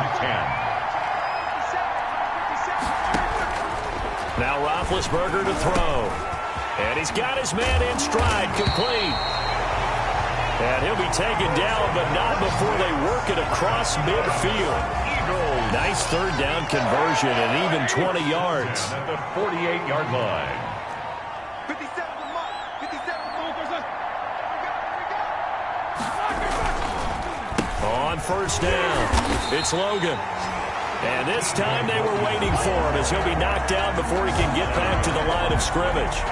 10. Now Roethlisberger to throw. And he's got his man in stride, complete. And he'll be taken down, but not before they work it across midfield. Nice 3rd down conversion and even 20 yards. At the 48-yard line. On 1st down, it's Logan. And this time they were waiting for him as he'll be knocked down before he can get back to the line of scrimmage.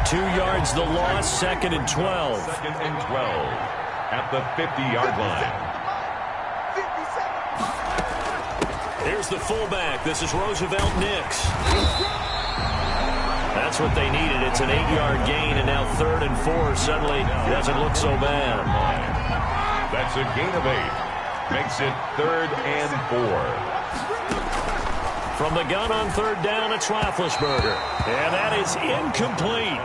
2 yards the loss, 2nd and 12. 2nd and 12 at the 50-yard line. Here's the fullback. This is Roosevelt Nix. That's what they needed. It's an 8-yard gain, and now 3rd and 4 suddenly doesn't look so bad. That's a gain of 8. Makes it 3rd and 4. From the gun on 3rd down, it's Roethlisberger. And that is incomplete.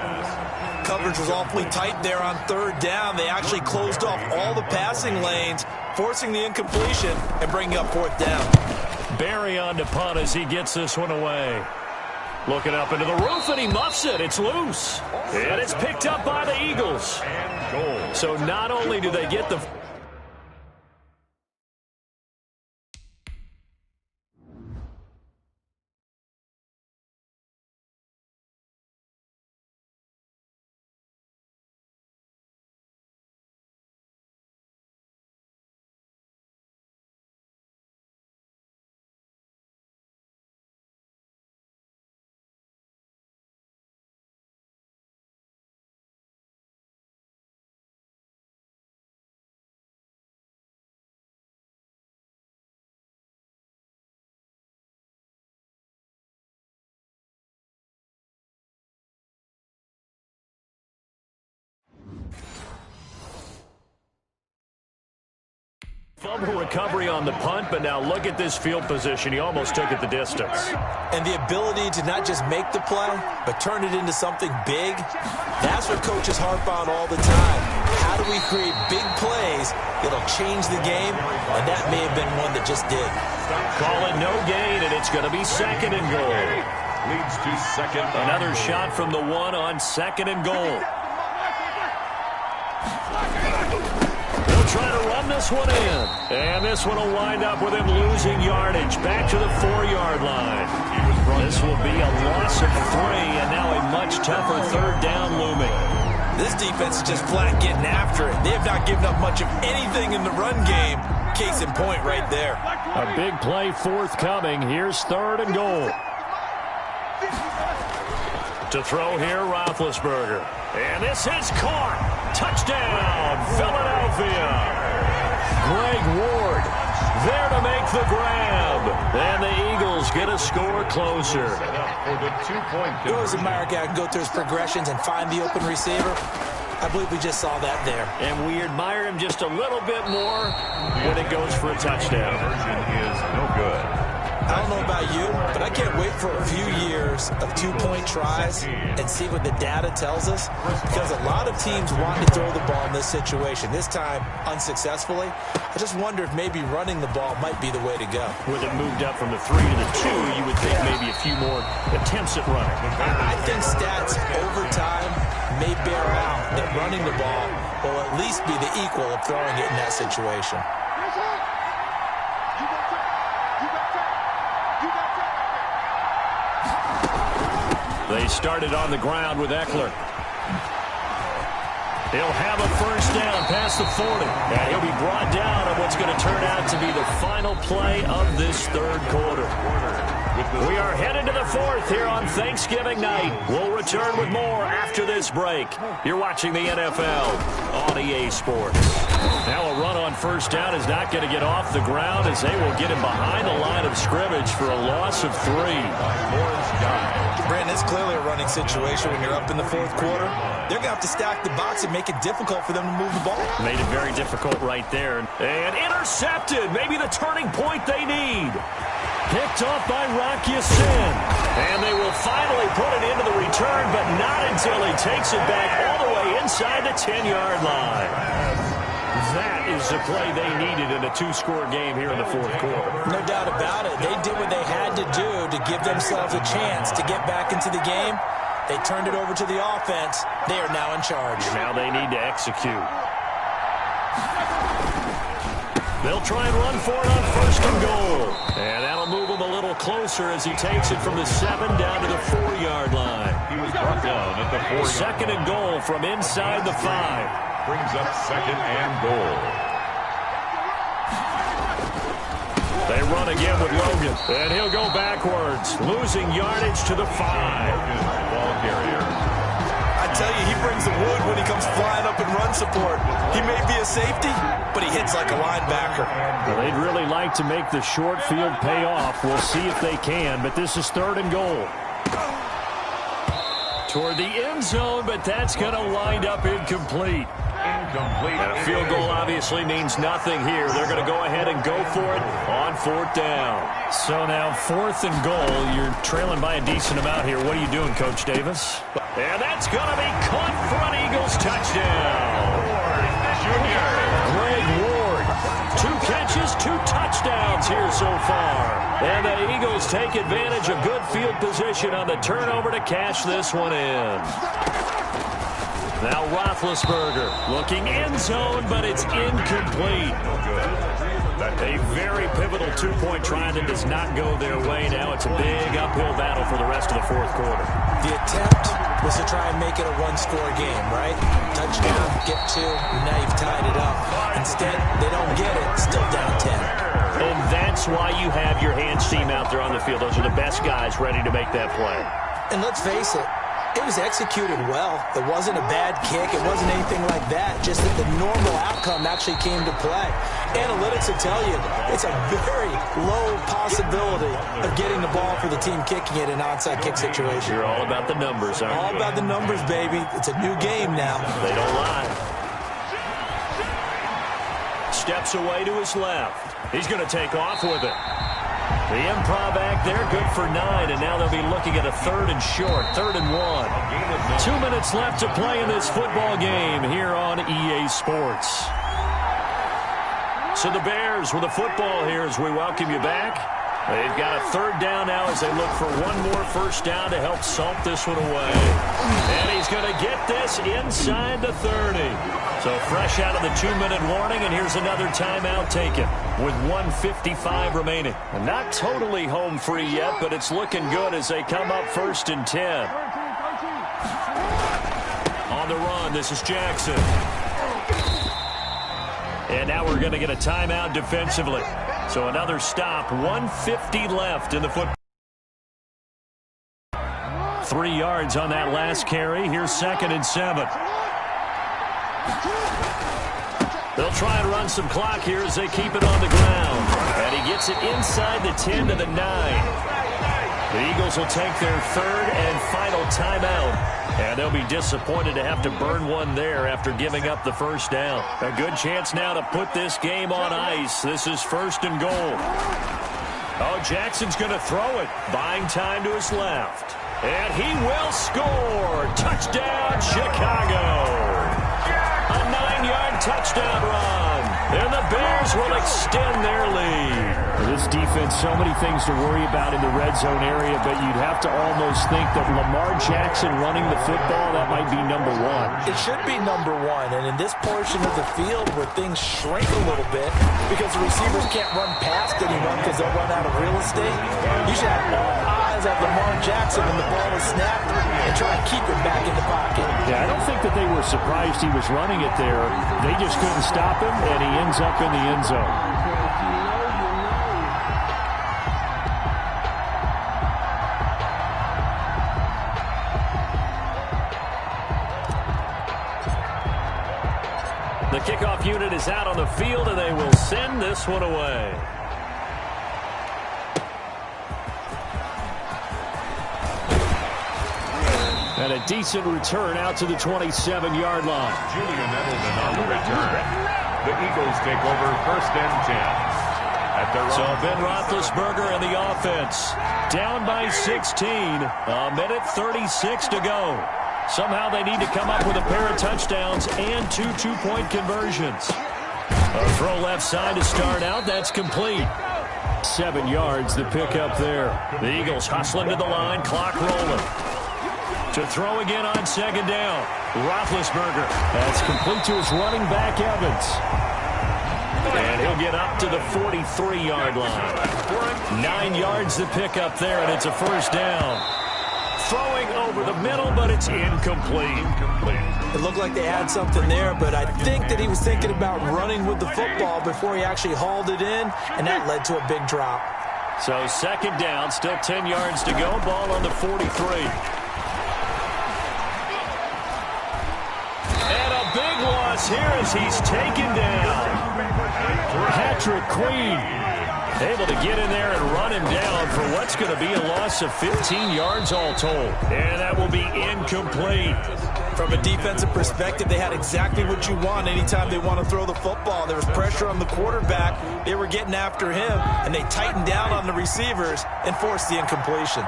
Coverage was awfully tight there on 3rd down. They actually closed off all the passing lanes, forcing the incompletion and bringing up 4th down. Barry on to punt as he gets this one away. Looking up into the roof, and he muffs it. It's loose. And it's picked up by the Eagles. So not only do they get the Fumble recovery on the punt, but now look at this field position. He almost took it the distance. And the ability to not just make the play, but turn it into something big, that's what coaches harp on all the time. How do we create big plays that'll change the game? And that may have been one that just did. Call it no gain, and it's going to be 2nd and goal. Leads to 2nd. Another shot from the 1 on 2nd and goal. They'll try to run this one in. And this one will wind up with him losing yardage back to the 4-yard line. This will be a loss of 3, and now a much tougher 3rd down looming. This defense is just flat getting after it. They have not given up much of anything in the run game. Case in point right there. A big play forthcoming. Here's 3rd and goal. To throw here, Roethlisberger. And this is caught. Touchdown, Philadelphia. Greg Ward there to make the grab. And the Eagles get a score closer. Goes to Mark out and go through his progressions and find the open receiver. I believe we just saw that there. And we admire him just a little bit more when it goes for a touchdown. Conversion is no good. I don't know about you, but I can't wait for a few years of 2-point tries and see what the data tells us, because a lot of teams want to throw the ball in this situation, this time unsuccessfully. I just wonder if maybe running the ball might be the way to go. With it moved up from the 3 to the 2, you would think maybe a few more attempts at running. I think stats over time may bear out that running the ball will at least be the equal of throwing it in that situation. They started on the ground with Eckler. He'll have a 1st down past the 40. And he'll be brought down on what's going to turn out to be the final play of this 3rd quarter. We are headed to the 4th here on Thanksgiving night. We'll return with more after this break. You're watching the NFL on EA Sports. Now a run on 1st down is not going to get off the ground, as they will get him behind the line of scrimmage for a loss of 3. Brandon, it's clearly a running situation when you're up in the 4th quarter. They're going to have to stack the box and make it difficult for them to move the ball. Made it very difficult right there. And intercepted. Maybe the turning point they need. Picked off by Rocky Sin. And they will finally put it into the return, but not until he takes it back all the way inside the 10-yard line. That is the play they needed in a 2-score game here in the 4th quarter. No doubt about it. They did what they had to do to give themselves a chance to get back into the game. They turned it over to the offense. They are now in charge. Now they need to execute. They'll try and run for it on 1st and goal. And that'll move him a little closer as he takes it from the 7 down to the 4-yard line. He was brought down at the 4-yard line. 2nd and goal from inside the 5. Brings up 2nd and goal. They run again with Logan. And he'll go backwards, losing yardage to the 5. Ball carrier. I tell you, he brings the wood when he comes flying up in run support. He may be a safety, but he hits like a linebacker. Well, they'd really like to make the short field pay off. We'll see if they can, but this is 3rd and goal. Toward the end zone, but that's going to wind up incomplete. Incomplete. And a field goal obviously means nothing here. They're going to go ahead and go for it on 4th down. So now 4th and goal. You're trailing by a decent amount here. What are you doing, Coach Davis? And that's going to be caught for an Eagles touchdown. Greg Ward. 2 catches, 2 touchdowns here so far. And the Eagles take advantage of good field position on the turnover to cash this one in. Now Roethlisberger looking end zone, but it's incomplete. A very pivotal 2-point try that does not go their way. Now it's a big uphill battle for the rest of the 4th quarter. The attempt was to try and make it a 1-score game, right? Touchdown, get 2, now you've tied it up. Instead, they don't get it, still down 10. And that's why you have your hands team out there on the field. Those are the best guys ready to make that play. And let's face it, it was executed well. It wasn't a bad kick. It wasn't anything like that. Just that the normal outcome actually came to play. Analytics will tell you it's a very low possibility of getting the ball for the team kicking it in an onside kick situation. You're all about the numbers, aren't you? All about the numbers, baby. It's a new game now. They don't lie. steps away to his left. He's going to take off with it. The improv act there, good for 9, and now they'll be looking at a 3rd and short, 3rd and 1. 2 minutes left to play in this football game here on EA Sports. So the Bears with the football here as we welcome you back. They've got a 3rd down now as they look for one more first down to help salt this one away. And he's going to get this inside the 30. So fresh out of the 2-minute warning, and here's another timeout taken with 1:55 remaining. And not totally home free yet, but it's looking good as they come up 1st and 10. On the run, this is Jackson. And now we're going to get a timeout defensively. So another stop, 1:50 left in the football. 3 yards on that last carry. Here's 2nd and 7. They'll try and run some clock here as they keep it on the ground. And he gets it inside the 10 to the 9. The Eagles will take their 3rd and final timeout. And they'll be disappointed to have to burn one there after giving up the first down. A good chance now to put this game on ice. This is 1st and goal. Oh, Jackson's going to throw it. Buying time to his left. And he will score. Touchdown, Chicago. A 9-yard touchdown run. And the Bears will extend their lead. This defense, so many things to worry about in the red zone area, but you'd have to almost think that Lamar Jackson running the football, that might be number 1. It should be number 1, and in this portion of the field where things shrink a little bit because the receivers can't run past anyone because they'll run out of real estate, you should have all eyes at Lamar Jackson when the ball is snapped and try to keep it back in the pocket. Yeah, I don't think that they were surprised he was running it there. They just couldn't stop him, and he ends up in the end zone. The kickoff unit is out on the field, and they will send this one away. And a decent return out to the 27-yard line. Julian Edelman on the return. The Eagles take over 1st and 10. At their So own Ben Roethlisberger and the offense down by 16. A minute 36 to go. Somehow they need to come up with a pair of touchdowns and 2 two-point conversions. A throw left side to start out. That's complete. 7 yards the pickup there. The Eagles hustling to the line. Clock rolling. To throw again on 2nd down. Roethlisberger. That's complete to his running back, Evans. And he'll get up to the 43-yard line. 9 yards to pick up there, and it's a 1st down. Throwing over the middle, but it's incomplete. It looked like they had something there, but I think that he was thinking about running with the football before he actually hauled it in, and that led to a big drop. So 2nd down, still 10 yards to go. Ball on the 43. And a big loss here as he's taken down. Patrick Queen able to get in there and run him down for what's going to be a loss of 15 yards all told. And that will be incomplete. From a defensive perspective, they had exactly what you want anytime they want to throw the football. There was pressure on the quarterback. They were getting after him, and they tightened down on the receivers and forced the incompletion.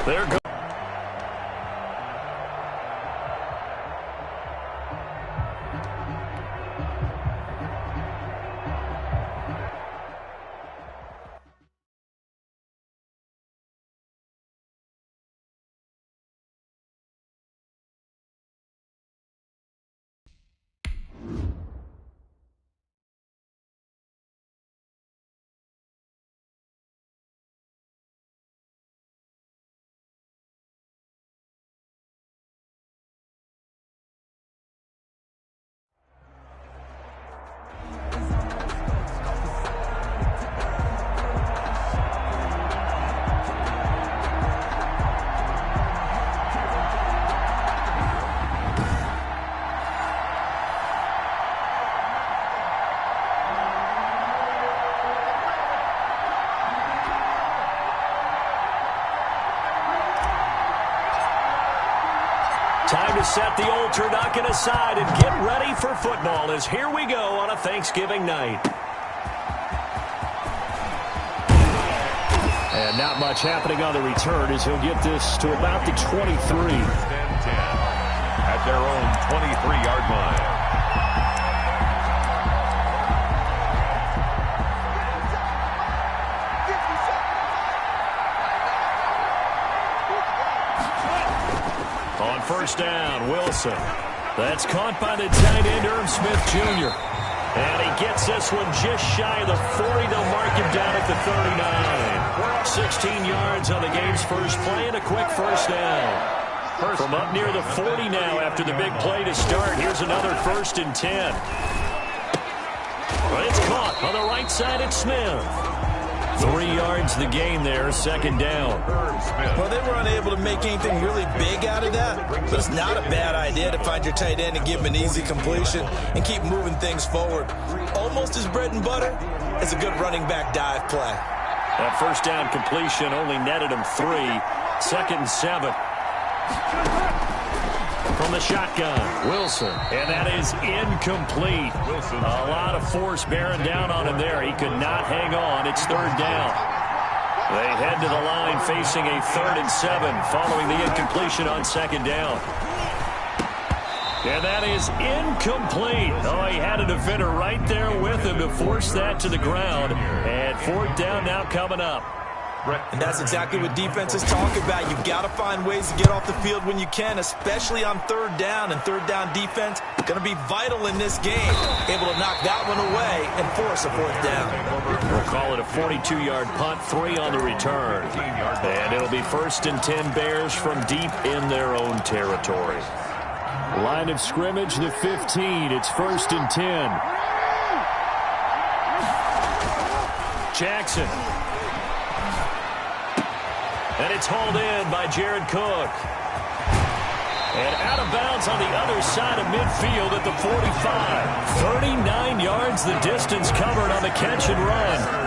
There goes. to set the old turducken aside and get ready for football as here we go on a Thanksgiving night. And not much happening on the return as he'll get this to about the 23. At their own 23-yard line. On first down, Wilson. That's caught by the tight end, Irv Smith Jr. And he gets this one just shy of the 40. They'll mark him down at the 39. 16 yards on the game's first play and a quick first down. From up near the 40 now after the big play to start. Here's another 1st and 10. But it's caught on the right side at Smith. 3 yards the gain there, 2nd down. Well, they were unable to make anything really big out of that, but it's not a bad idea to find your tight end and give him an easy completion and keep moving things forward. Almost as bread and butter as a good running back dive play. That first down completion only netted him 3. 2nd and 7. From the shotgun, Wilson. And that is incomplete. A lot of force bearing down on him there. He could not hang on. It's 3rd down. They head to the line facing a 3rd and 7 following the incompletion on 2nd down. And that is incomplete. Oh, he had a defender right there with him to force that to the ground. And 4th down now coming up. And that's exactly what defenses talk about. You've got to find ways to get off the field when you can, especially on 3rd down. And 3rd down defense going to be vital in this game. Able to knock that one away and force a 4th down. We'll call it a 42-yard punt, 3 on the return. And it'll be 1st and 10 Bears from deep in their own territory. Line of scrimmage, the 15. It's 1st and 10. Jackson. And it's hauled in by Jared Cook. And out of bounds on the other side of midfield at the 45. 39 yards the distance covered on the catch and run.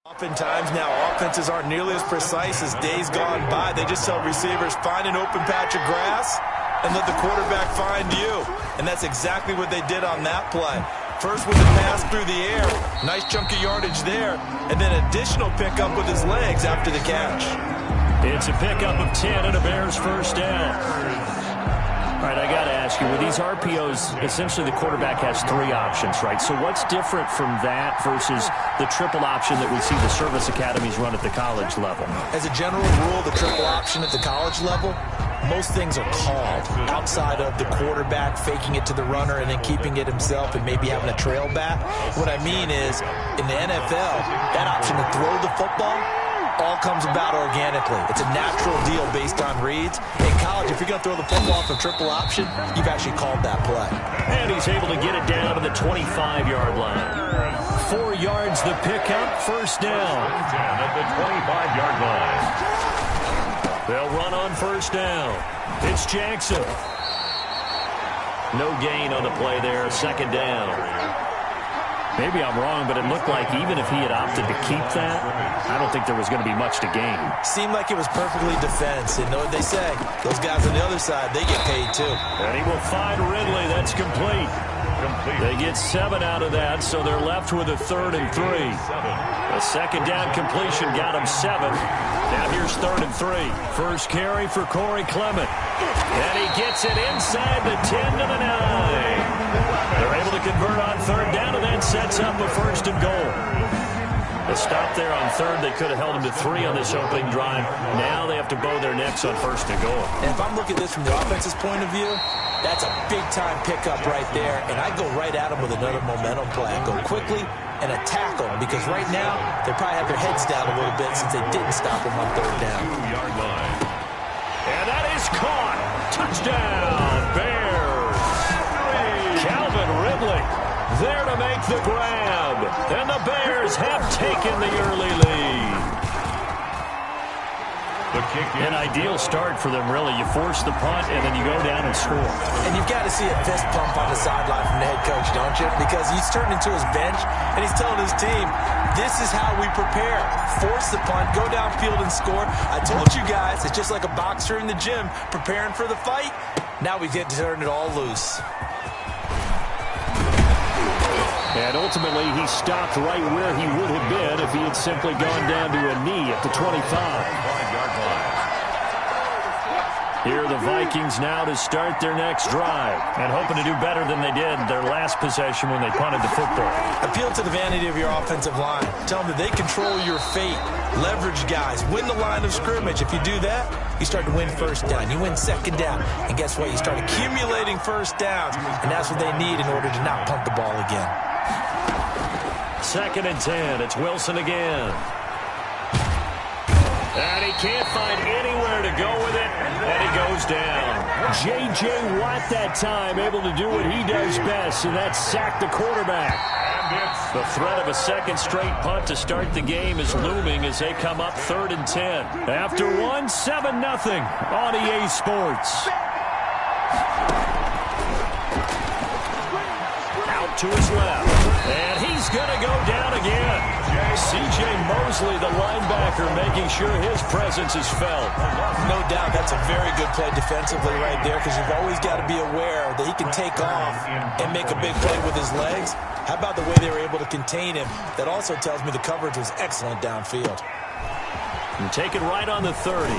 Oftentimes now, offenses aren't nearly as precise as days gone by. They just tell receivers, find an open patch of grass and let the quarterback find you. And that's exactly what they did on that play. First with the pass through the air, nice chunk of yardage there, and then additional pickup with his legs after the catch. It's a pickup of 10 and a Bears 1st down. All right, I got to ask you, with these RPOs, essentially the quarterback has 3 options, right? So what's different from that versus the triple option that we see the service academies run at the college level? As a general rule, the triple option at the college level, most things are called outside of the quarterback faking it to the runner and then keeping it himself and maybe having a trail back. What I mean is, in the NFL, that option to throw the football all comes about organically. It's a natural deal based on reads. In college, if you're going to throw the football off a triple option, you've actually called that play. And he's able to get it down to the 25-yard line. 4 yards the pickup, 1st down. At the 25-yard line. They'll run on 1st down. It's Jackson. No gain on the play there, 2nd down. Maybe I'm wrong, but it looked like even if he had opted to keep that, I don't think there was going to be much to gain. Seemed like it was perfectly defense. And know what they say, those guys on the other side, they get paid too. And he will find Ridley. That's complete. They get 7 out of that, so they're left with a 3rd and 3. A 2nd down completion got him 7. Now here's 3rd and 3. First carry for Corey Clement. And he gets it inside the 10 to the 9. They're able to convert on 3rd down and then sets up a 1st and goal. A stop there on 3rd. They could have held him to 3 on this opening drive. Now they have to bow their necks on 1st and goal. And if I'm looking at this from the offense's point of view, that's a big-time pickup right there. And I go right at him with another momentum play. I go quickly and attack them because right now they probably have their heads down a little bit since they didn't stop him on 3rd down. Yard line. And that is caught. Touchdown. there to make the grab. And the Bears have taken the early lead. The kick An ideal start for them, really. You force the punt, and then you go down and score. And you've got to see a fist pump on the sideline from the head coach, don't you? Because he's turned into his bench, and he's telling his team, this is how we prepare. Force the punt, go downfield and score. I told you guys, it's just like a boxer in the gym preparing for the fight. Now we get to turn it all loose. And ultimately, he stopped right where he would have been if he had simply gone down to a knee at the 25. 5-yard line. Here are the Vikings now to start their next drive, and hoping to do better than they did their last possession when they punted the football. Appeal to the vanity of your offensive line. Tell them that they control your fate. Leverage guys. Win the line of scrimmage. If you do that, you start to win first down. You win second down. And guess what? You start accumulating first downs, and that's what they need in order to not punt the ball again. 2nd and 10. It's Wilson again. And he can't find anywhere to go with it, and he goes down. J.J. Watt that time able to do what he does best, and that's sack the quarterback. The threat of a second straight punt to start the game is looming as they come up 3rd and 10. After one, 7-0 on EA Sports. Out to his left, and he's going to go down again. C.J. Mosley, the linebacker, making sure his presence is felt. No doubt that's a very good play defensively right there, because you've always got to be aware that he can take off and make a big play with his legs. How about the way they were able to contain him? That also tells me the coverage was excellent downfield. And take it right on the 30.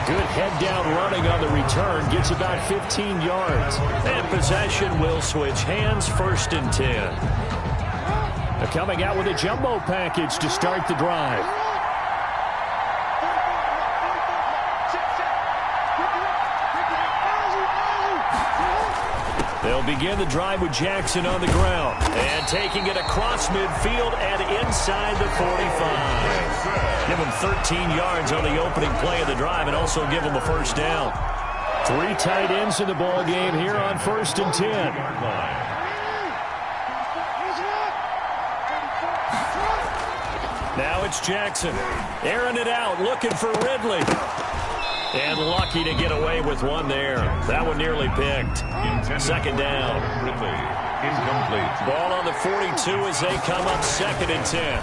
Good head-down running on the return. Gets about 15 yards. And possession will switch hands. 1st and 10. They're coming out with a jumbo package to start the drive. They'll begin the drive with Jackson on the ground. And taking it across midfield and inside the 45. Give him 13 yards on the opening play of the drive and also give him a first down. 3 tight ends in the ball game here on 1st and 10. Now it's Jackson. Airing it out, looking for Ridley. And lucky to get away with one there. That one nearly picked. 2nd down. Ridley, incomplete. Ball on the 42 as they come up 2nd and 10.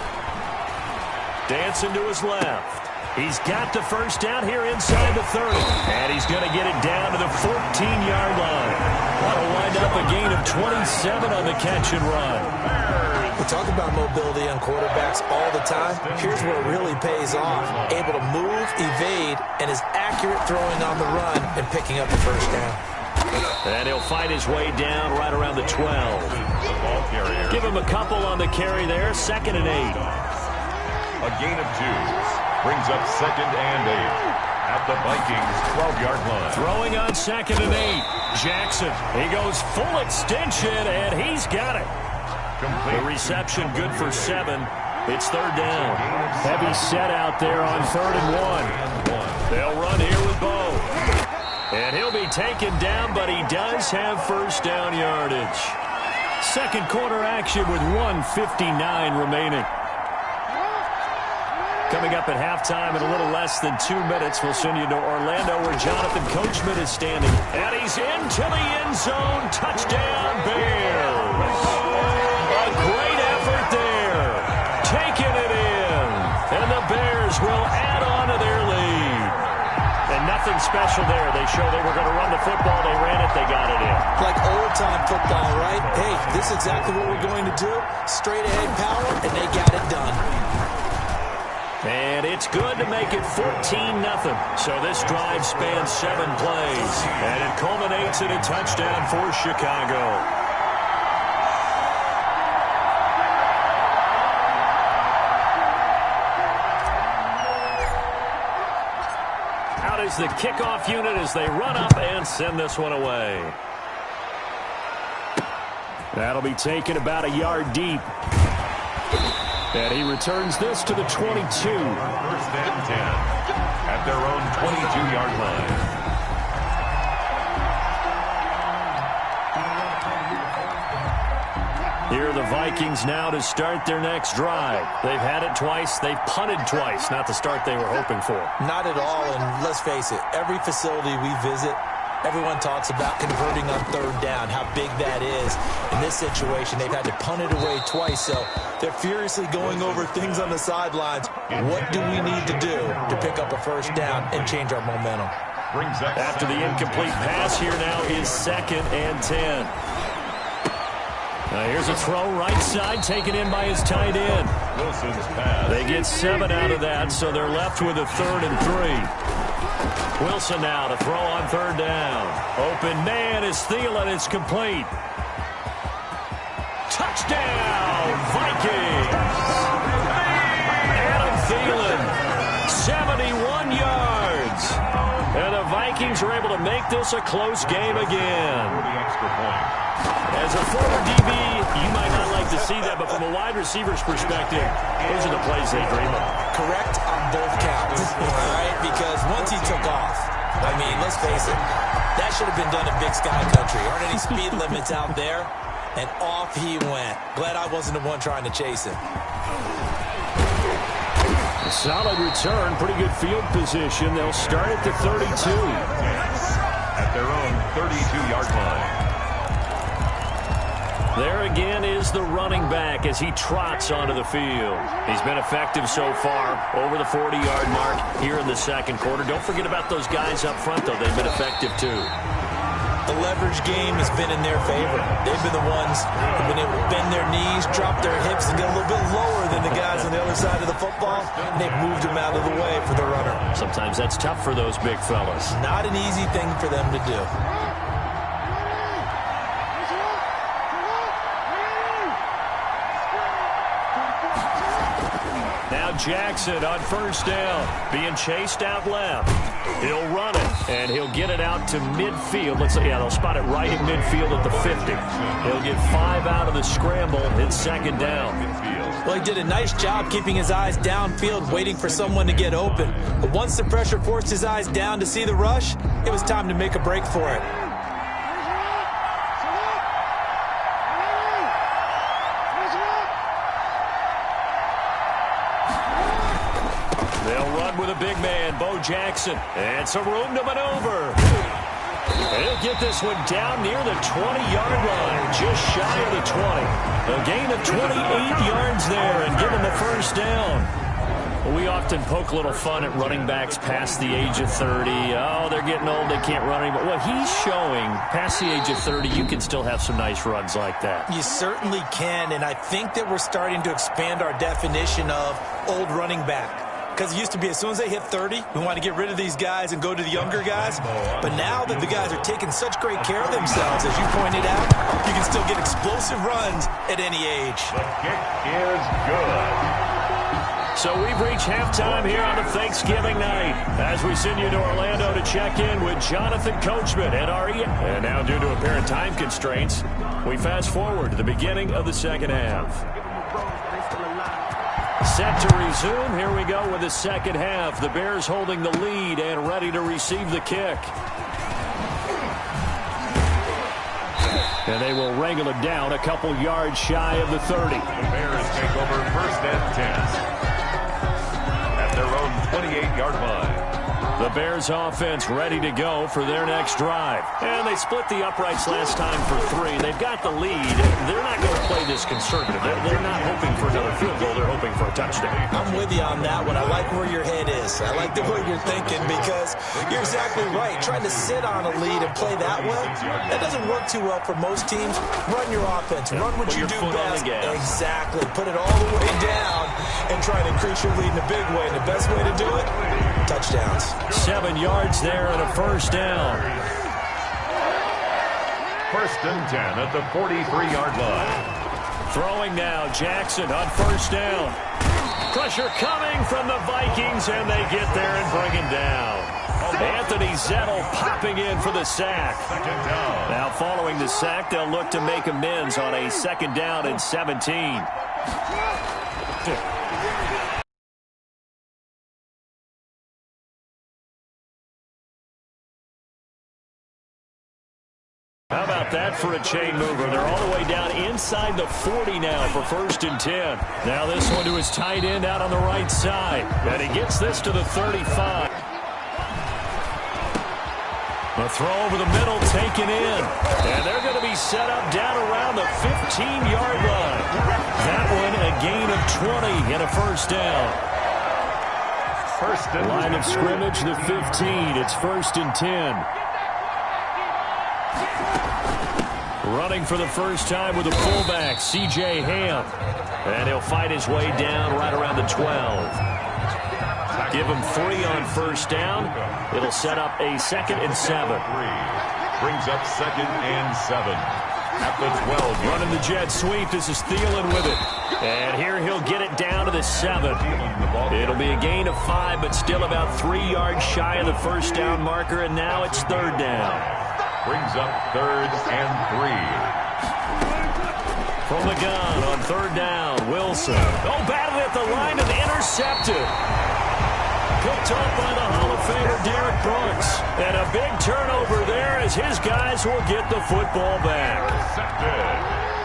Dancing to his left. He's got the first down here inside the 30. And he's going to get it down to the 14-yard line. That'll wind up a gain of 27 on the catch and run. We talk about mobility on quarterbacks all the time. Here's where it really pays off. Able to move, evade, and is accurate throwing on the run and picking up the first down. And he'll fight his way down right around the 12. Give him a couple on the carry there. 2nd and 8. A gain of 2. Brings up 2nd and 8. At the Vikings' 12-yard line. Throwing on 2nd and 8. Jackson. He goes full extension, and he's got it. Complete. The reception good for 7. It's 3rd down. Heavy set out there on 3rd and 1. They'll run here with Bo. And he'll be taken down, but he does have first down yardage. Second quarter action with 1:59 remaining. Coming up at halftime in a little less than 2 minutes, we'll send you to Orlando where Jonathan Coachman is standing. And he's into the end zone. Touchdown, Bears. A great effort there. Taking it in. And the Bears will add on to their lead. And nothing special there. They show they were going to run the football. They ran it. They got it in. Like old-time football, right? Hey, this is exactly what we're going to do. Straight ahead power, and they got it done. And it's good to make it 14-0. So this drive spans 7 plays. And it culminates in a touchdown for Chicago. Out is the kickoff unit as they run up and send this one away. That'll be taken about a yard deep. And he returns this to the 22. 1st and 10. At their own 22-yard line. Here are the Vikings now to start their next drive. They've had it twice. They've punted twice. Not the start they were hoping for. Not at all, and let's face it, every facility we visit, everyone talks about converting on third down, how big that is. In this situation, they've had to punt it away twice, so they're furiously going over things on the sidelines. What do we need to do to pick up a first down and change our momentum? After the incomplete pass, here now is 2nd and 10. Here's a throw right side, taken in by his tight end. Wilson's pass. They get 7 out of that, so they're left with a 3rd and 3. Wilson now to throw on 3rd down. Open man is Thielen. It's complete. Touchdown, Vikings! Adam Thielen, 71 yards. And the Vikings are able to make this a close game again. As a former DB, you might not like to see that, but from a wide receiver's perspective, those are the plays they dream of. Correct on both counts, all right? Because once he took off, I mean, let's face it, that should have been done in Big Sky Country. Aren't any speed limits out there? And off he went. Glad I wasn't the one trying to chase him. A solid return, pretty good field position. They'll start at the 32. At their own 32-yard line. There again is the running back as he trots onto the field. He's been effective so far, over the 40-yard mark here in the second quarter. Don't forget about those guys up front, though. They've been effective, too. The leverage game has been in their favor. They've been the ones who've been able to bend their knees, drop their hips, and get a little bit lower than the guys on the other side of the football, and they've moved them out of the way for the runner. Sometimes that's tough for those big fellas. Not an easy thing for them to do. Jackson on 1st down, being chased out left. He'll run it, and he'll get it out to midfield. Let's say, yeah, they'll spot it right at midfield at the 50. He'll get 5 out of the scramble. It's 2nd down. Well, he did a nice job keeping his eyes downfield, waiting for someone to get open. But once the pressure forced his eyes down to see the rush, it was time to make a break for it. With a big man, Bo Jackson, and some room to maneuver. And he'll get this one down near the 20-yard line, just shy of the 20. A gain of 28 yards there and give him the first down. We often poke a little fun at running backs past the age of 30. Oh, they're getting old, they can't run anymore. Well, he's showing past the age of 30, you can still have some nice runs like that. You certainly can, and I think that we're starting to expand our definition of old running back. Because it used to be as soon as they hit 30, we want to get rid of these guys and go to the younger guys. But now that the guys are taking such great care of themselves, as you pointed out, you can still get explosive runs at any age. The kick is good. So we've reached halftime here on a Thanksgiving night as we send you to Orlando to check in with Jonathan Coachman at RE. And now, due to apparent time constraints, we fast forward to the beginning of the second half. Set to resume. Here we go with the second half. The Bears holding the lead and ready to receive the kick. And they will wrangle it down a couple yards shy of the 30. The Bears take over 1st and 10 at their own 28-yard line. The Bears offense ready to go for their next drive. And they split the uprights last time for 3. They've got the lead. They're not going to play this conservative. They're not hoping for another field goal. They're hoping for a touchdown. I'm with you on that one. I like where your head is. I like the way you're thinking because you're exactly right. Trying to sit on a lead and play that way, that doesn't work too well for most teams. Run your offense. Run what you do best. Exactly. Put it all the way down and try to increase your lead in a big way. And the best way to do it, touchdowns. 7 yards there and a first down. 1st and 10 at the 43-yard line. Throwing now, Jackson on 1st down. Pressure coming from the Vikings, and they get there and bring him down. Anthony Zettel popping in for the sack. Now following the sack, they'll look to make amends on a 2nd down and 17. How about that for a chain mover. They're all the way down inside the 40 now for 1st and 10. Now this one to his tight end out on the right side. And he gets this to the 35. A throw over the middle taken in. And they're going to be set up down around the 15-yard line. That one a gain of 20 and a 1st down. Line of scrimmage, the 15. It's 1st and 10. Running for the first time with a fullback, C.J. Ham. And he'll fight his way down right around the 12. Give him 3 on 1st down. It'll set up a 2nd and 7. Brings up 2nd and 7. At the 12. Running the jet sweep. This is Thielen with it. And here he'll get it down to the 7. It'll be a gain of 5, but still about 3 yards shy of the 1st down marker, and now it's 3rd down. Brings up 3rd and 3. From the gun on 3rd down, Wilson. Oh, batted at the line and intercepted. Picked off by the Hall of Famer Derek Brooks. And a big turnover there as his guys will get the football back.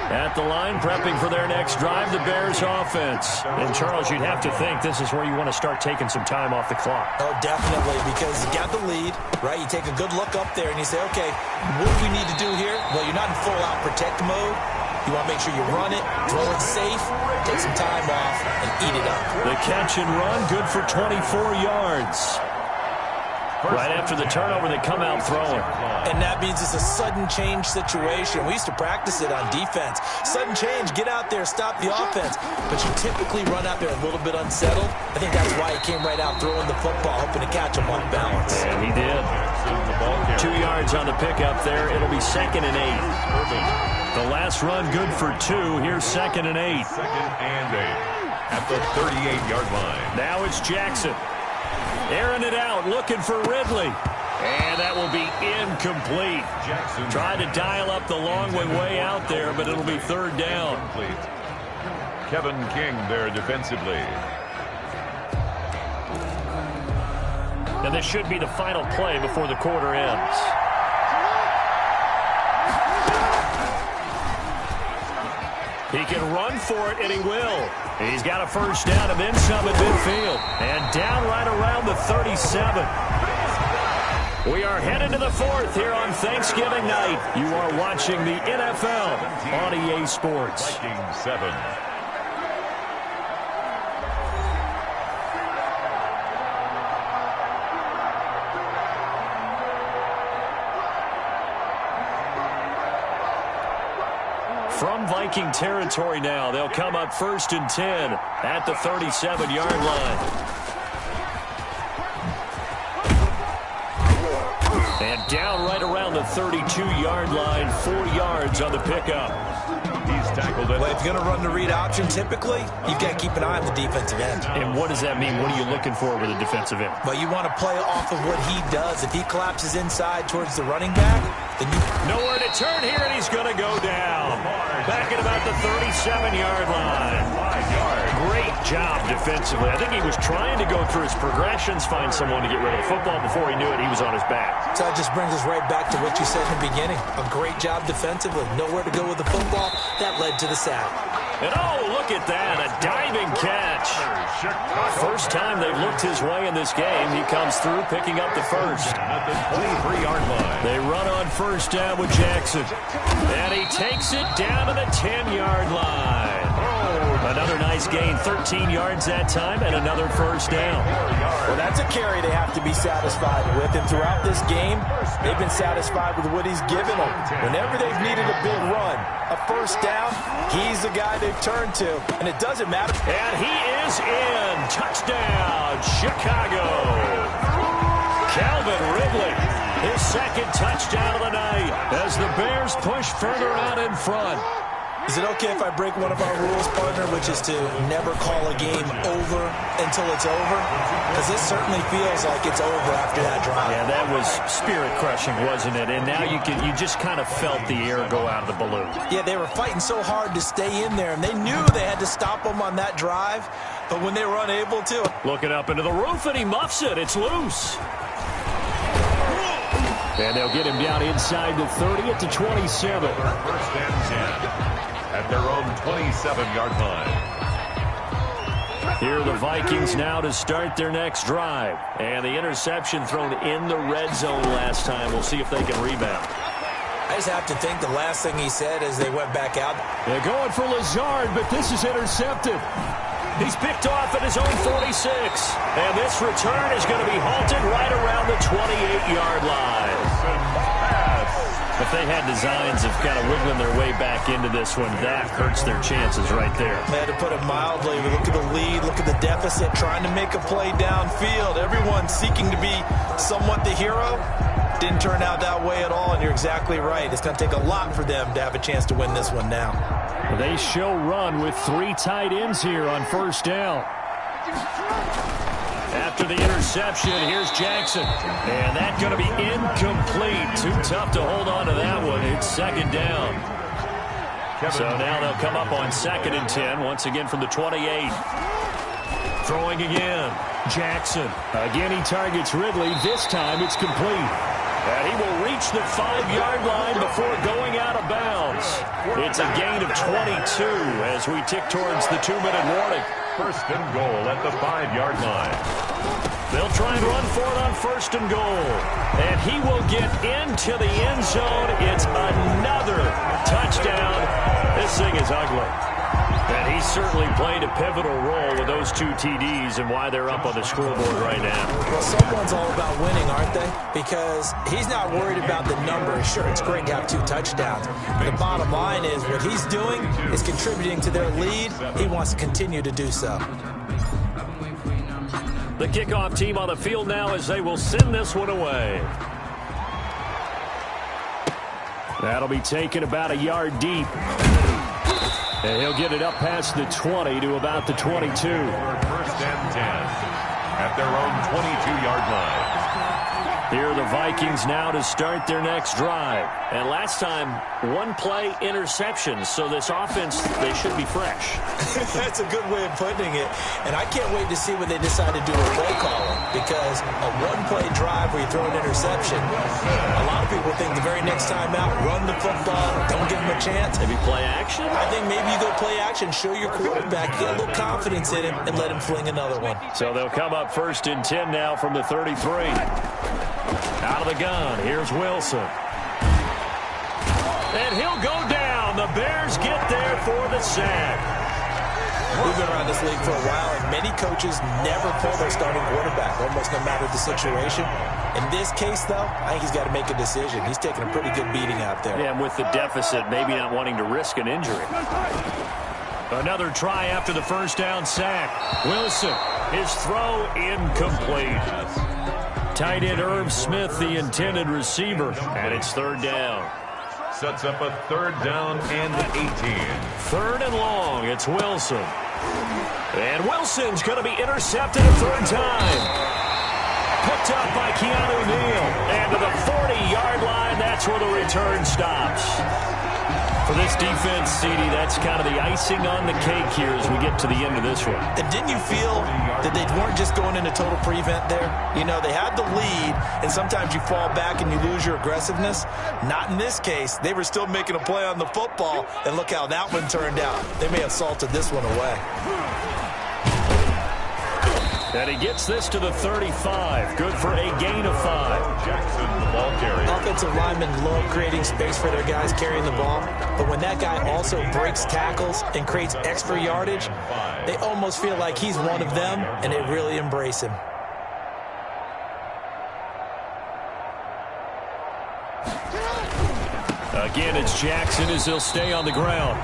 At the line, prepping for their next drive, the Bears offense. And, Charles, you'd have to think this is where you want to start taking some time off the clock. Oh, definitely, because you got the lead, right? You take a good look up there and you say, okay, what do we need to do here? Well, you're not in full-out protect mode. You want to make sure you run it, throw it safe, take some time off, and eat it up. The catch and run, good for 24 yards. Right after the turnover, they come out throwing. And that means it's a sudden change situation. We used to practice it on defense. Sudden change, get out there, stop the offense. But you typically run out there a little bit unsettled. I think that's why he came right out throwing the football, hoping to catch him off balance. And he did. 2 yards on the pickup there. It'll be 2nd and 8. The last run good for 2. Here's 2nd and 8. 2nd and 8 at the 38-yard line. Now it's Jackson. Airing it out, looking for Ridley. And that will be incomplete. Jackson tried to dial up the long way out there, but it'll be 3rd down. Kevin King there defensively. And this should be the final play before the quarter ends. He can run for it, and he will. He's got a 1st down and then some at midfield. And down right around the 37. We are headed to the 4th here on Thanksgiving night. You are watching the NFL on EA Sports. Vikings 7. From Viking territory now, they'll come up 1st and 10 at the 37-yard line. And down right around the 32-yard line, 4 yards on the pickup. He's tackled it. Well, if you're going to run the read option, typically, you've got to keep an eye on the defensive end. And what does that mean? What are you looking for with a defensive end? Well, you want to play off of what he does. If he collapses inside towards the running back, then you... Nowhere to turn here, and he's going to go down. Back at about the 37-yard line. Great job defensively. I think he was trying to go through his progressions, find someone to get rid of the football. Before he knew it, he was on his back. So that just brings us right back to what you said in the beginning. A great job defensively. Nowhere to go with the football. That led to the sack. And oh, look at that. A diving catch. First time they've looked his way in this game. He comes through picking up the 1st. At the 23-yard line. They run on 1st down with Jackson. And he takes it down to the 10-yard line. Another nice gain, 13 yards that time, and another 1st down. Well, that's a carry they have to be satisfied with. And throughout this game, they've been satisfied with what he's given them. Whenever they've needed a big run, a 1st down, he's the guy they've turned to. And it doesn't matter. And he is in. Touchdown, Chicago. Calvin Ridley, his 2nd touchdown of the night as the Bears push further out in front. Is it okay if I break one of our rules, partner, which is to never call a game over until it's over? Because this certainly feels like it's over after that drive. Yeah, that was spirit-crushing, wasn't it? And now you just kind of felt the air go out of the balloon. Yeah, they were fighting so hard to stay in there, and they knew they had to stop them on that drive. But when they were unable to... Looking up into the roof, and he muffs it. It's loose. And they'll get him down inside the 30 at the 27. First and 10 at their own 27-yard line. Here are the Vikings now to start their next drive. And the interception thrown in the red zone last time. We'll see if they can rebound. I just have to think the last thing he said as they went back out. They're going for Lazard, but this is intercepted. He's picked off at his own 46. And this return is going to be halted right around the 28-yard line. If they had designs of kind of wiggling their way back into this one, that hurts their chances right there. They had to put it mildly. Look at the lead. Look at the deficit. Trying to make a play downfield. Everyone seeking to be somewhat the hero. Didn't turn out that way at all, and you're exactly right. It's going to take a lot for them to have a chance to win this one now. They show run with 3 tight ends here on first down. After the interception, here's Jackson. And that's going to be incomplete. Too tough to hold on to that one. It's second down. So now they'll come up on 2nd and 10, once again from the 28. Throwing again. Jackson. Again, he targets Ridley. This time it's complete. And he will reach the 5-yard line before going out of bounds. It's a gain of 22 as we tick towards the 2-minute warning. First and goal at the 5-yard line. They'll try and run for it on 1st and goal. And he will get into the end zone. It's another touchdown. This thing is ugly. And he certainly played a pivotal role with those 2 TDs and why they're up on the scoreboard right now. Well, someone's all about winning, aren't they? Because he's not worried about the numbers. Sure, it's great to have 2 touchdowns. But the bottom line is what he's doing is contributing to their lead. He wants to continue to do so. The kickoff team on the field now as they will send this one away. That'll be taken about a yard deep. And he'll get it up past the 20 to about the 22. First and 10 at their own 22-yard line. Here are the Vikings now to start their next drive. And last time, 1-play interception. So this offense, they should be fresh. That's a good way of putting it. And I can't wait to see what they decide to do with play calling. Because a 1-play drive where you throw an interception, a lot of people think the very next time out, run the football, don't give them a chance. Maybe play action? I think maybe you go play action, show your quarterback, get a little confidence in him, and let him fling another one. So they'll come up 1st and 10 now from the 33. Out of the gun, here's Wilson. And he'll go down. The Bears get there for the sack. We've been around this league for a while, and many coaches never pull their starting quarterback, almost no matter the situation. In this case, though, I think he's got to make a decision. He's taking a pretty good beating out there. Yeah, and with the deficit, maybe not wanting to risk an injury. Another try after the first down sack. Wilson, his throw incomplete. Tight end Irv Smith, the intended receiver, and it's 3rd down. Sets up a 3rd down and 18. 3rd and long, it's Wilson. And Wilson's going to be intercepted a 3rd time. Picked up by Keanu Neal. And to the 40-yard line, that's where the return stops. For this defense, CD, that's kind of the icing on the cake here as we get to the end of this one. And didn't you feel that they weren't just going into total prevent there? You know, they had the lead, and sometimes you fall back and you lose your aggressiveness. Not in this case. They were still making a play on the football, and look how that one turned out. They may have salted this one away. And he gets this to the 35. Good for a gain of 5. Jackson, the ball carrier. Offensive linemen love creating space for their guys carrying the ball. But when that guy also breaks tackles and creates extra yardage, they almost feel like he's one of them, and they really embrace him. Again, it's Jackson as he'll stay on the ground.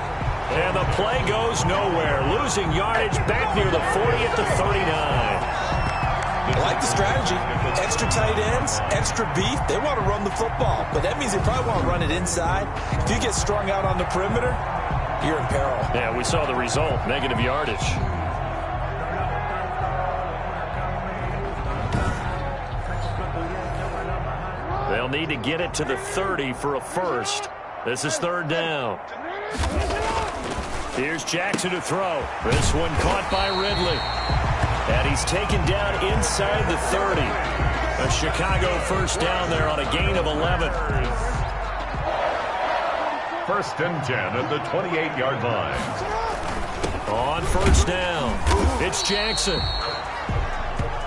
And the play goes nowhere. Losing yardage back near the 40 at the 39. I like the strategy. Extra tight ends, extra beef. They want to run the football. But that means they probably want to run it inside. If you get strung out on the perimeter, you're in peril. Yeah, we saw the result. Negative yardage. They'll need to get it to the 30 for a first. This is 3rd down. Here's Jackson to throw. This one caught by Ridley. And he's taken down inside the 30. A Chicago first down there on a gain of 11. First and 10 at the 28-yard line. On first down, it's Jackson.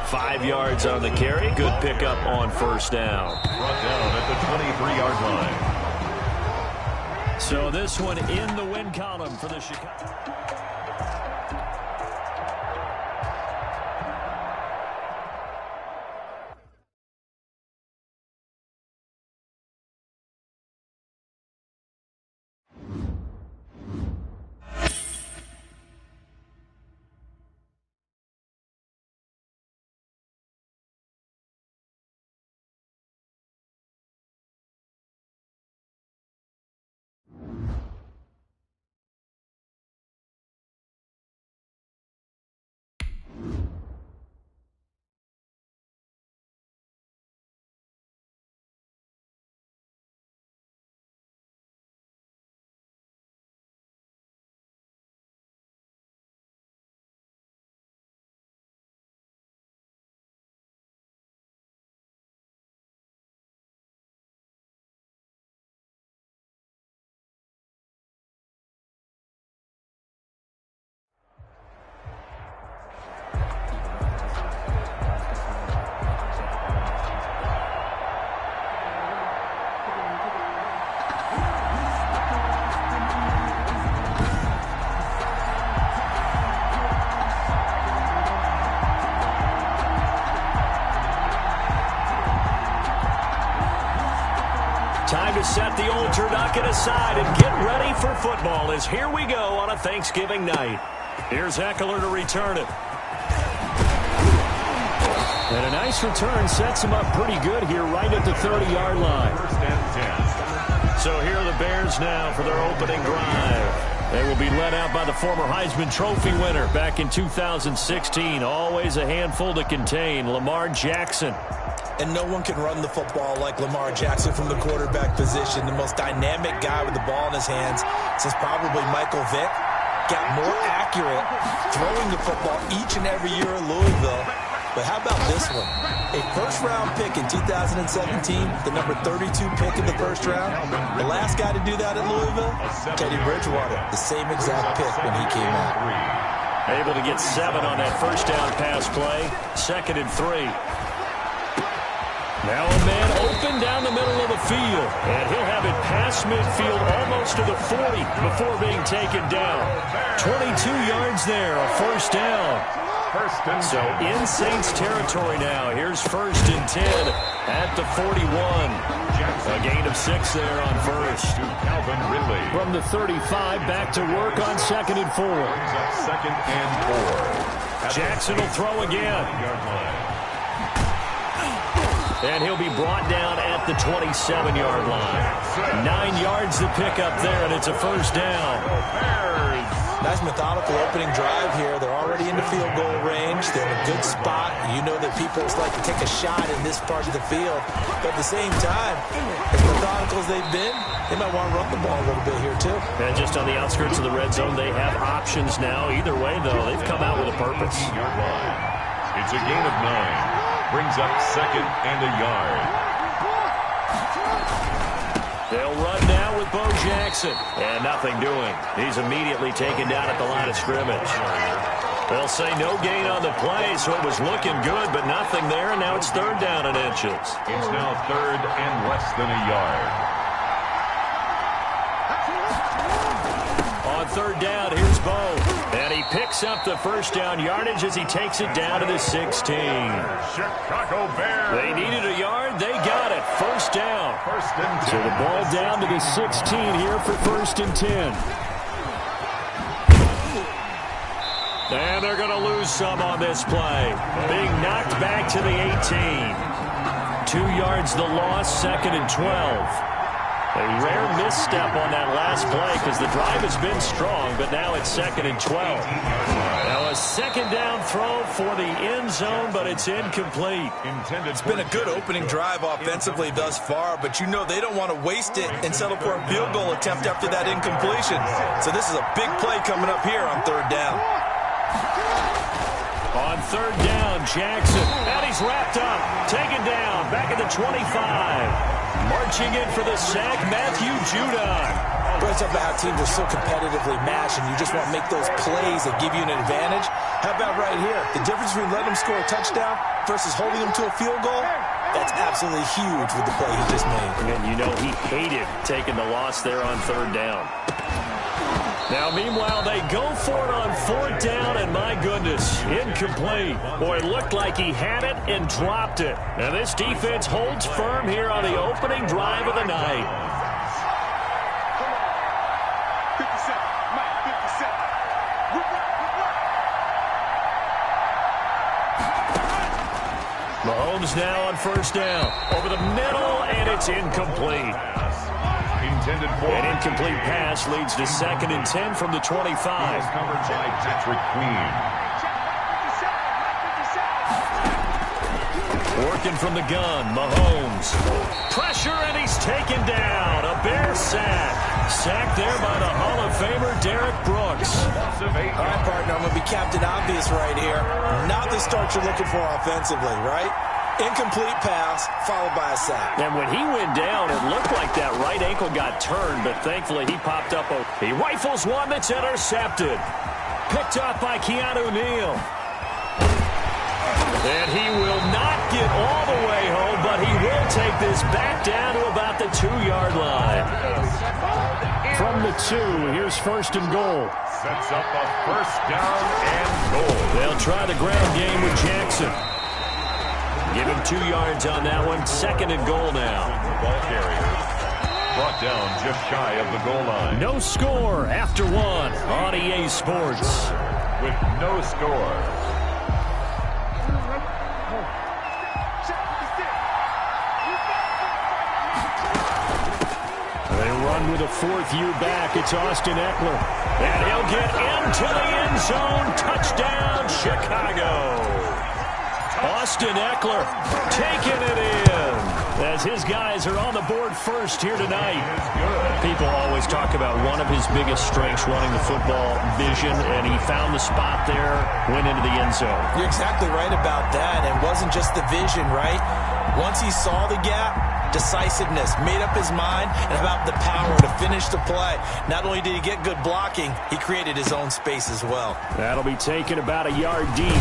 5 yards on the carry. Good pickup on first down. Brought down at the 23-yard line. So this one in the win column for the Chicago. Time to set the old turducken aside and get ready for football as here we go on a Thanksgiving night. Here's Eckler to return it. And a nice return sets him up pretty good here right at the 30-yard line. First and 10. So here are the Bears now for their opening drive. They will be led out by the former Heisman Trophy winner back in 2016. Always a handful to contain, Lamar Jackson. And no one can run the football like Lamar Jackson from the quarterback position. The most dynamic guy with the ball in his hands since probably Michael Vick. Got more accurate throwing the football each and every year at Louisville. But how about this one? A first-round pick in 2017, the number 32 pick in the first round. The last guy to do that at Louisville, Teddy Bridgewater, the same exact pick when he came out. Able to get 7 on that first down pass play. 2nd and 3. Now a man open down the middle of the field. And he'll have it past midfield almost to the 40 before being taken down. 22 yards there, a first down. So in Saints territory now. Here's 1st and 10 at the 41. A gain of 6 there on first. Calvin Ridley. From the 35 back to work on 2nd and 4. Second and 4. Jackson will throw again. And he'll be brought down at the 27-yard line. 9 yards to pick up there, and it's a first down. Nice methodical opening drive here. They're already in the field goal range. They're in a good spot. You know that people like to take a shot in this part of the field. But at the same time, as methodical as they've been, they might want to run the ball a little bit here too. And just on the outskirts of the red zone, they have options now. Either way, though, they've come out with a purpose. It's a gain of 9. Brings up 2nd and a yard. They'll run now with Bo Jackson. And nothing doing. He's immediately taken down at the line of scrimmage. They'll say no gain on the play, so it was looking good, but nothing there, and now it's 3rd down and inches. It's now 3rd and less than a yard. On 3rd down, here's Bo. And he picks up the first down yardage as he takes it down to the 16. Chicago Bears. They needed a yard. They got it. First down. First and 10. So the ball down to the 16 here for 1st and 10. And they're going to lose some on this play. Being knocked back to the 18. 2 yards the loss, 2nd and 12. A rare misstep on that last play because the drive has been strong, but now it's 2nd and 12. Now a 2nd down throw for the end zone, but it's incomplete. It's been a good opening drive offensively thus far, but you know they don't want to waste it and settle for a field goal attempt after that incompletion. So this is a big play coming up here on 3rd down. On third down. Jackson, and he's wrapped up. Taken down, back at the 25. Marching in for the sack, Matthew Judon. Brings up how teams are so competitively matched, and you just want to make those plays that give you an advantage. How about right here? The difference between letting them score a touchdown versus holding them to a field goal, that's absolutely huge with the play he just made. And you know he hated taking the loss there on third down. Now, meanwhile, they go for it on fourth down, and my goodness, incomplete. Boy, it looked like he had it and dropped it. And this defense holds firm here on the opening drive of the night. Mahomes now on first down. Over the middle, and it's incomplete. Intended for an incomplete pass leads to 2nd and 10 from the 25. Covered by Patrick Queen. Working from the gun, Mahomes. Pressure, and he's taken down. A Bear sack. Sacked there by the Hall of Famer, Derek Brooks. All right, partner, I'm going to be Captain Obvious right here. Not the start you're looking for offensively, right? Incomplete pass, followed by a sack. And when he went down, it looked like that right ankle got turned, but thankfully he popped up. He rifles one that's intercepted. Picked up by Keanu Neal. And he will not get all the way home, but he will take this back down to about the 2-yard line. From the 2, here's 1st and goal. Sets up a first down and goal. They'll try the ground game with Jackson. Give him 2 yards on that one. 2nd and goal now. Ball carrier brought down just shy of the goal line. No score after 1 on EA Sports. With no score. They run with a 4th year back. It's Austin Eckler. And he'll get into the end zone. Touchdown, Chicago. Austin Eckler taking it in as his guys are on the board first here tonight. People always talk about one of his biggest strengths running the football, vision, and he found the spot there, went into the end zone. You're exactly right about that. It wasn't just the vision, right? Once he saw the gap, decisiveness, made up his mind, and about the power to finish the play. Not only did he get good blocking, he created his own space as well. That'll be taken about a yard deep.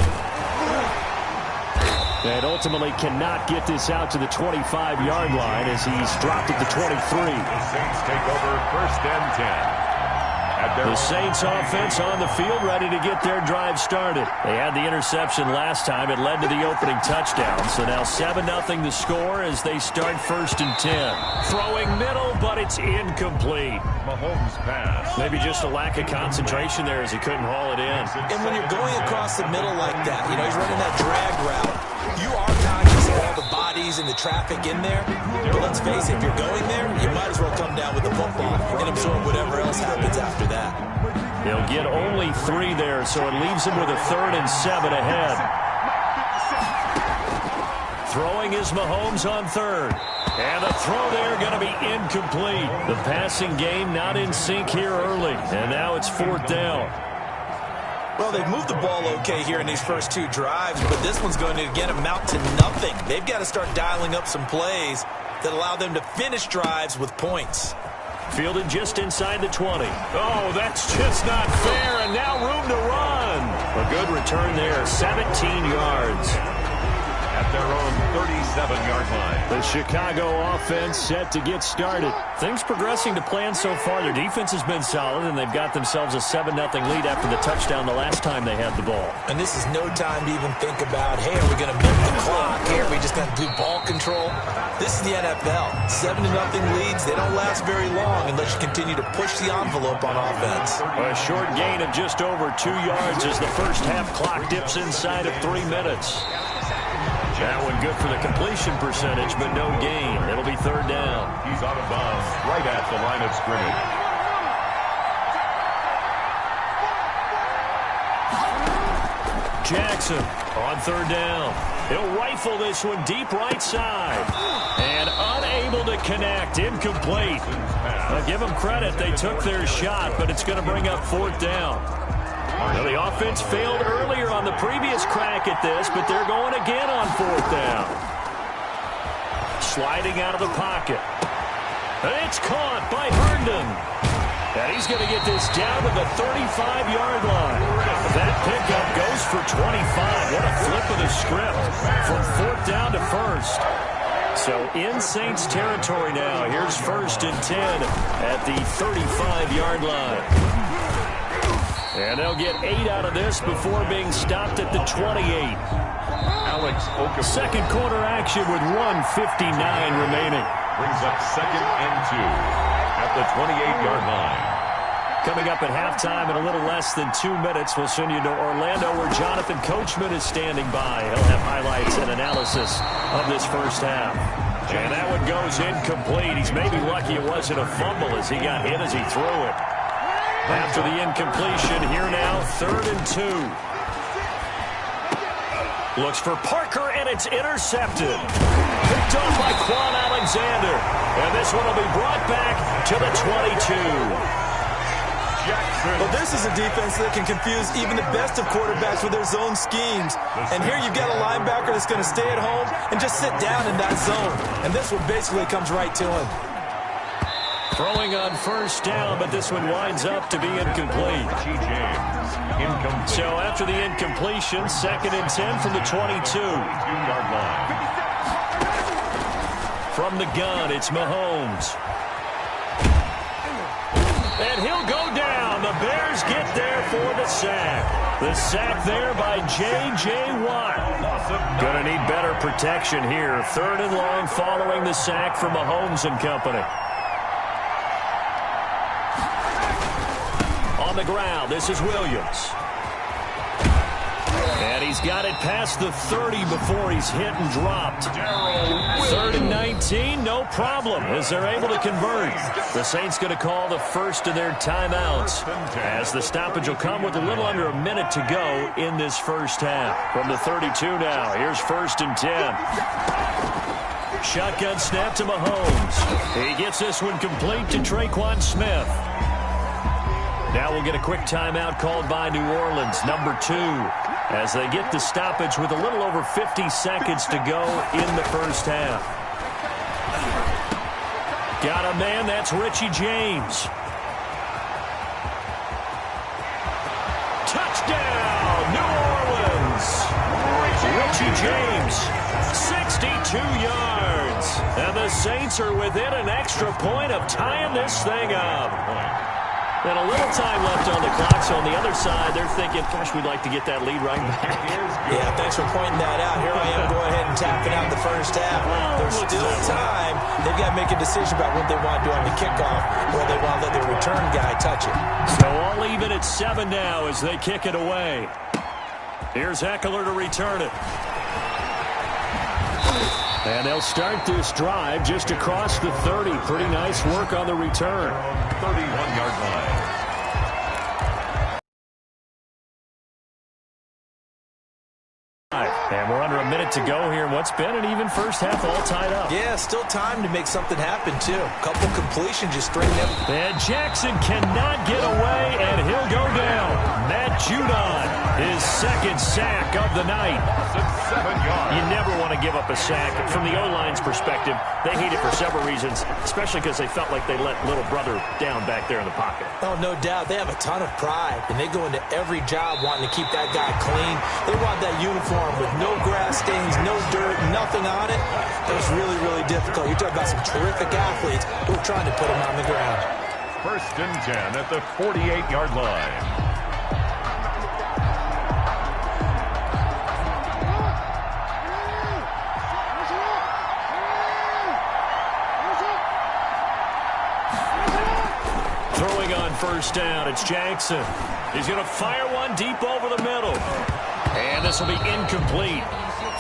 And ultimately cannot get this out to the 25-yard line as he's dropped at the 23. The Saints take over 1st and 10. The Saints offense on the field ready to get their drive started. They had the interception last time. It led to the opening touchdown. So now 7-0 the score as they start 1st and 10. Throwing middle, but it's incomplete. Mahomes pass. Maybe just a lack of concentration there as he couldn't haul it in. And when you're going across the middle like that, you know, he's running that drag route. You are conscious of all the bodies and the traffic in there. But let's face it, if you're going there, you might as well come down with the football and absorb whatever else happens after that. He'll get only 3 there, so it leaves him with a 3rd and 7 ahead. Throwing is Mahomes on 3rd. And the throw there going to be incomplete. The passing game not in sync here early. And now it's 4th down. Well, they've moved the ball okay here in these first 2 drives, but this one's going to, again, amount to nothing. They've got to start dialing up some plays that allow them to finish drives with points. Fielded just inside the 20. Oh, that's just not fair, and now room to run. A good return there, 17 yards. At their own 37-yard line. The Chicago offense set to get started. Things progressing to plan so far. Their defense has been solid, and they've got themselves a 7-0 lead after the touchdown the last time they had the ball. And this is no time to even think about, hey, are we going to milk the clock? Here, are we just going to do ball control? This is the NFL. 7-0 leads, they don't last very long unless you continue to push the envelope on offense. A short gain of just over 2 yards as the first half clock dips inside of 3 minutes. That one good for the completion percentage, but no gain. It'll be 3rd down. He's out of bounds right at the line of scrimmage. Jackson on 3rd down. He'll rifle this one deep right side. And unable to connect. Incomplete. I'll give them credit. They took their shot, but it's going to bring up 4th down. Well, the offense failed earlier on the previous crack at this, but they're going again on 4th down. Sliding out of the pocket. It's caught by Herndon. And he's going to get this down to the 35-yard line. That pickup goes for 25. What a flip of the script from 4th down to 1st. So in Saints territory now. Here's 1st and 10 at the 35-yard line. And they'll get 8 out of this before being stopped at the 28. Second quarter action with 1:59 remaining. Brings up 2nd and 2 at the 28-yard line. Coming up at halftime in a little less than 2 minutes, we'll send you to Orlando where Jonathan Coachman is standing by. He'll have highlights and analysis of this first half. And that one goes incomplete. He's maybe lucky it wasn't a fumble as he got hit as he threw it. After the incompletion, here now, 3rd and 2. Looks for Parker, and it's intercepted. Picked off by Quan Alexander. And this one will be brought back to the 22. Well, this is a defense that can confuse even the best of quarterbacks with their zone schemes. And here you've got a linebacker that's going to stay at home and just sit down in that zone. And this one basically comes right to him. Throwing on 1st down, but this one winds up to be incomplete. So after the incompletion, 2nd and 10 from the 22-yard line. From the gun, it's Mahomes. And he'll go down. The Bears get there for the sack. The sack there by J.J. Watt. Going to need better protection here. 3rd and long following the sack from Mahomes and company. On the ground, this is Williams. And he's got it past the 30 before he's hit and dropped. 3rd and 19, no problem, as they're able to convert. The Saints going to call the first of their timeouts, as the stoppage will come with a little under a minute to go in this first half. From the 32 now, here's 1st and 10. Shotgun snap to Mahomes. He gets this one complete to Traquan Smith. Now we'll get a quick timeout called by New Orleans, number 2, as they get the stoppage with a little over 50 seconds to go in the first half. Got a man, that's Richie James. Touchdown, New Orleans. Richie James, 62 yards. And the Saints are within an extra point of tying this thing up. And a little time left on the clock, so on the other side, they're thinking, gosh, we'd like to get that lead right back. Yeah, thanks for pointing that out. Here I am, go ahead and tapping out the first half. There's still time. They've got to make a decision about what they want to do on the kickoff, or they want to let their return guy touch it. So all even at 7 now as they kick it away. Here's Eckler to return it. And they'll start this drive just across the 30. Pretty nice work on the return. 31-yard line. And we're under a minute to go here in what's been an even first half, all tied up. Yeah, still time to make something happen, too. Couple completions just straighten up. And Jackson cannot get away, and he'll go down. Matt Judon, his 2nd sack of the night. 7 yards. You never want to give up a sack. From the O-line's perspective, they hate it for several reasons, especially because they felt like they let little brother down back there in the pocket. Oh, no doubt. They have a ton of pride, and they go into every job wanting to keep that guy clean. They want that uniform with no grass stains, no dirt, nothing on it. It was really, really difficult. You're talking about some terrific athletes who are trying to put him on the ground. 1st and 10 at the 48-yard line. Throwing on 1st down, it's Jackson. He's going to fire one deep over the middle. And this will be incomplete.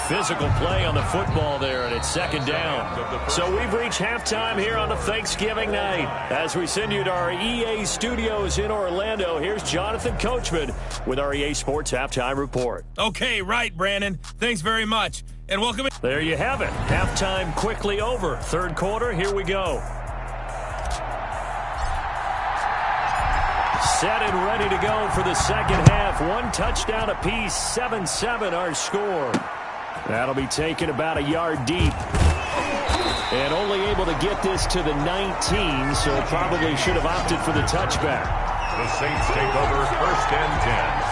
Physical play on the football there, and it's 2nd down. So we've reached halftime here on the Thanksgiving night. As we send you to our EA studios in Orlando, here's Jonathan Coachman with our EA Sports Halftime Report. Okay, right, Brandon. Thanks very much. And welcome. There you have it. Halftime quickly over. 3rd quarter, here we go. Set and ready to go for the second half. One touchdown apiece, 7-7 our score. That'll be taken about a yard deep. And only able to get this to the 19, so probably should have opted for the touchback. The Saints take over 1st and 10.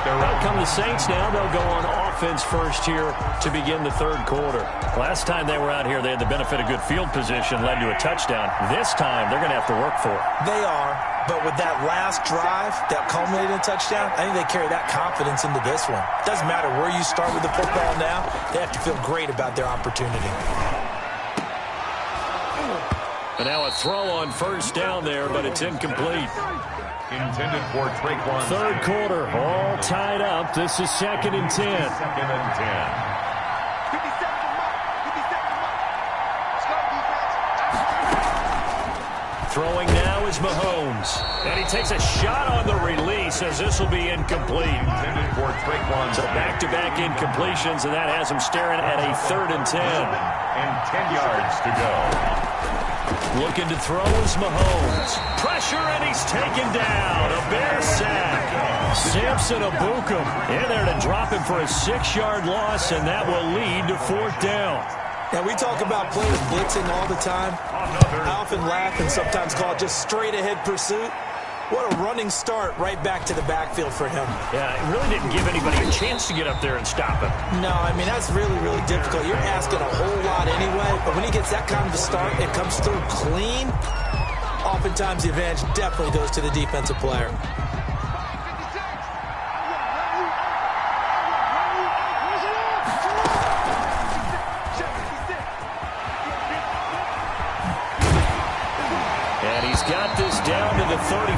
Out come the Saints now. They'll go on offense first here to begin the third quarter. Last time they were out here, they had the benefit of good field position, led to a touchdown. This time, they're going to have to work for it. They are, but with that last drive that culminated in a touchdown, I think they carry that confidence into this one. Doesn't matter where you start with the football now, they have to feel great about their opportunity. And now a throw on first down there, but it's incomplete. Intended for Traquan. Third quarter, all tied up. This is 2nd and 10. 2nd and 10. Throwing now is Mahomes. And he takes a shot on the release as this will be incomplete. Intended for Traquan. So back-to-back incompletions, and that has him staring at a 3rd and 10. And 10 yards to go. Looking to throw is Mahomes. Pressure, and he's taken down. A Bear sack. Samson Abukum in there to drop him for a 6-yard loss, and that will lead to 4th down. Now, we talk about players blitzing all the time. I often laugh and sometimes call it just straight-ahead pursuit. What a running start right back to the backfield for him. Yeah, it really didn't give anybody a chance to get up there and stop him. No, I mean, that's really, really difficult. You're asking a whole lot anyway, but when he gets that kind of a start, it comes through clean. Oftentimes, the advantage definitely goes to the defensive player. And he's got this down to the 35.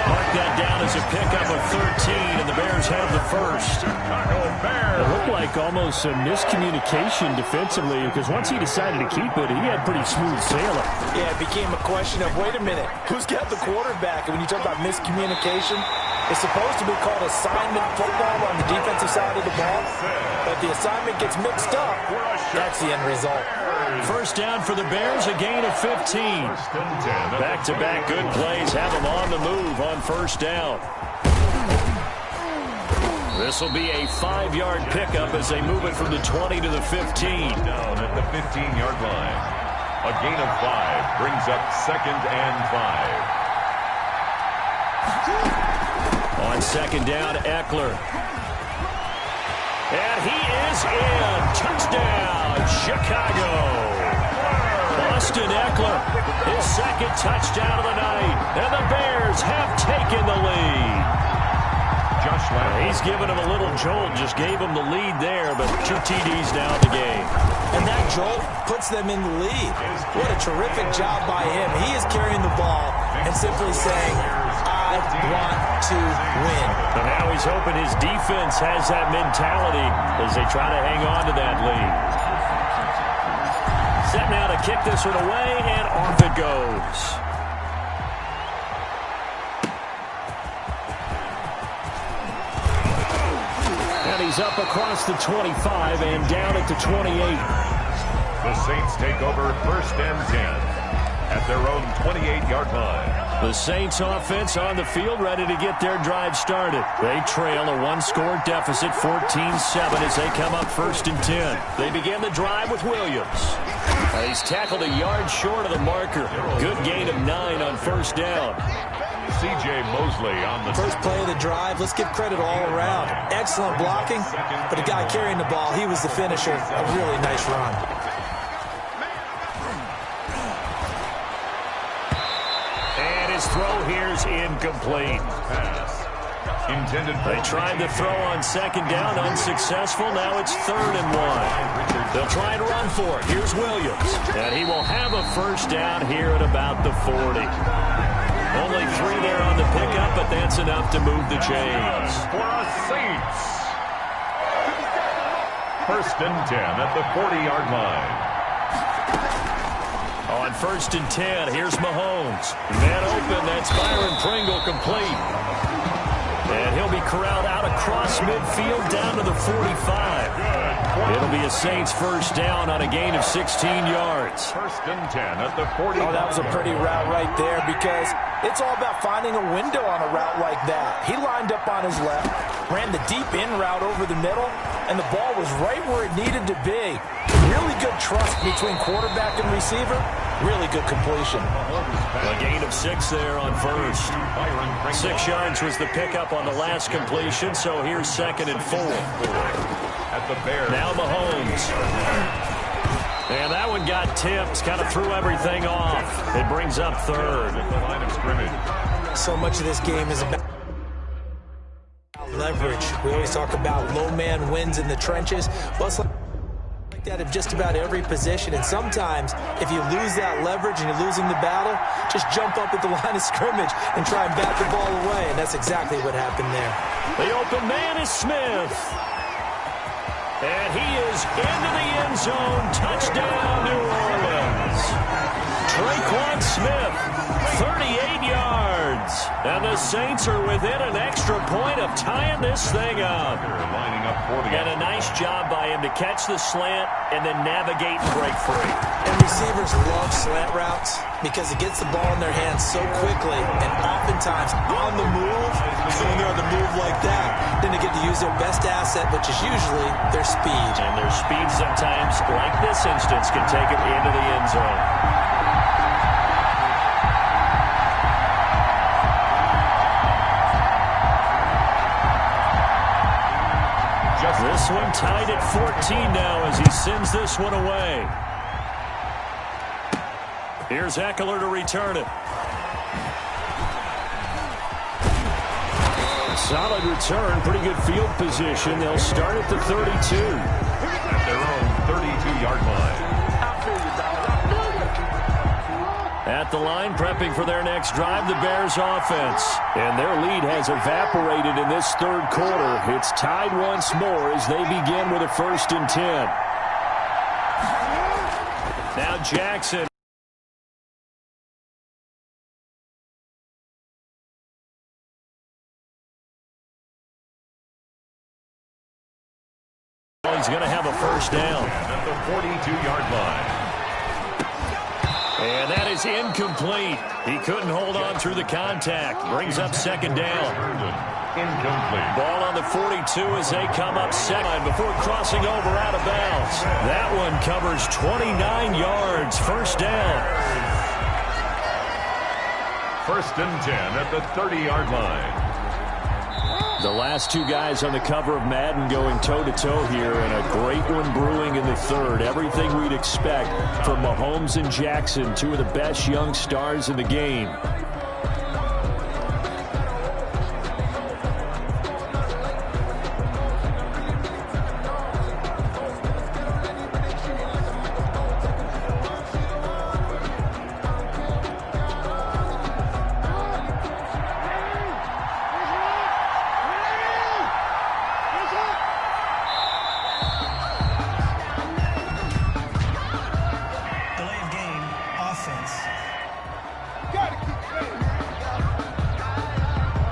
Mark that down as a pickup of 13, and the Bears have the first. It looked like almost a miscommunication defensively, because once he decided to keep it, he had pretty smooth sailing. Yeah, it became a question of, wait a minute, who's got the quarterback? And when you talk about miscommunication, it's supposed to be called assignment football on the defensive side of the ball. But if the assignment gets mixed up, that's the end result. First down for the Bears, a gain of 15. Back-to-back good plays have them on the move on first down. This will be a 5-yard pickup as they move it from the 20 to the 15. Down at the 15-yard line. A gain of 5 brings up 2nd and 5. On second down, Eckler. And he is in. Touchdown, Chicago. Austin Eckler, his 2nd touchdown of the night. And the Bears have taken the lead. He's given him a little jolt, just gave him the lead there, but 2 TDs now in the game. And that jolt puts them in the lead. What a terrific job by him. He is carrying the ball and simply saying, I want to win. And now he's hoping his defense has that mentality as they try to hang on to that lead. Set now to kick this one away, and off it goes. And he's up across the 25 and down at the 28. The Saints take over 1st and 10 at their own 28-yard line. The Saints offense on the field ready to get their drive started. They trail a 1-score deficit, 14-7 as they come up 1st and 10. They begin the drive with Williams. He's tackled a yard short of the marker. Good gain of 9 on first down. C.J. Mosley on the first play of the drive. Let's give credit all around. Excellent blocking, but the guy carrying the ball, he was the finisher. A really nice run. And his throw here's incomplete. pass. Intended for they tried to throw on second down, unsuccessful. Now it's 3rd and 1. They'll try and run for it. Here's Williams. And he will have a first down here at about the 40. Only 3 there on the pickup, but that's enough to move the chains. For a Saints. 1st and 10 at the 40-yard line. On 1st and 10, here's Mahomes. Man open, that's Byron Pringle complete. And he'll be corralled out across midfield down to the 45. It'll be a Saints first down on a gain of 16 yards. 1st and 10 at the 40. Oh, that was a pretty route right there because It's all about finding a window on a route like that. He lined up on his left, ran the deep in route over the middle, and the ball was right where it needed to be. Really good trust between quarterback and receiver. Really good completion. A gain of 6 there on first. 6 yards was the pickup on the last completion, so here's 2nd and 4. At the Bears. Now Mahomes. And that one got tipped, kind of threw everything off. It brings up 3rd. At the line of scrimmage. So much of this game is about leverage. We always talk about low man wins in the trenches. Well, it's like that of just about every position, and sometimes if you lose that leverage and you're losing the battle, just jump up at the line of scrimmage and try and bat the ball away, and that's exactly what happened there. The open man is Smith. And he is into the end zone. Touchdown, New Orleans. Traquan Smith, 38 yards. And the Saints are within an extra point of tying this thing up. They're lining up for the And a nice job by him to catch the slant and then navigate and break free. And receivers love slant routes because it gets the ball in their hands so quickly and oftentimes on the move. So when they're on the move like that, then they get to use their best asset, which is usually their speed. And their speed sometimes, like this instance, can take them into the end zone. This one tied at 14 now as he sends this one away. Here's Eckler to return it. Solid return, pretty good field position. They'll start at the 32. At their own 32-yard line. At the line, prepping for their next drive, the Bears offense. And their lead has evaporated in this 3rd quarter. It's tied once more as they begin with a 1st and 10. Now Jackson. He's going to have a 1st down. At the 42-yard line. And that is incomplete. He couldn't hold on through the contact. Brings up 2nd down. Incomplete. Ball on the 42 as they come up 2nd before crossing over out of bounds. That one covers 29 yards. 1st down. 1st and 10 at the 30-yard line. The last 2 guys on the cover of Madden going toe-to-toe here, and a great one brewing in the 3rd. Everything we'd expect from Mahomes and Jackson, 2 of the best young stars in the game.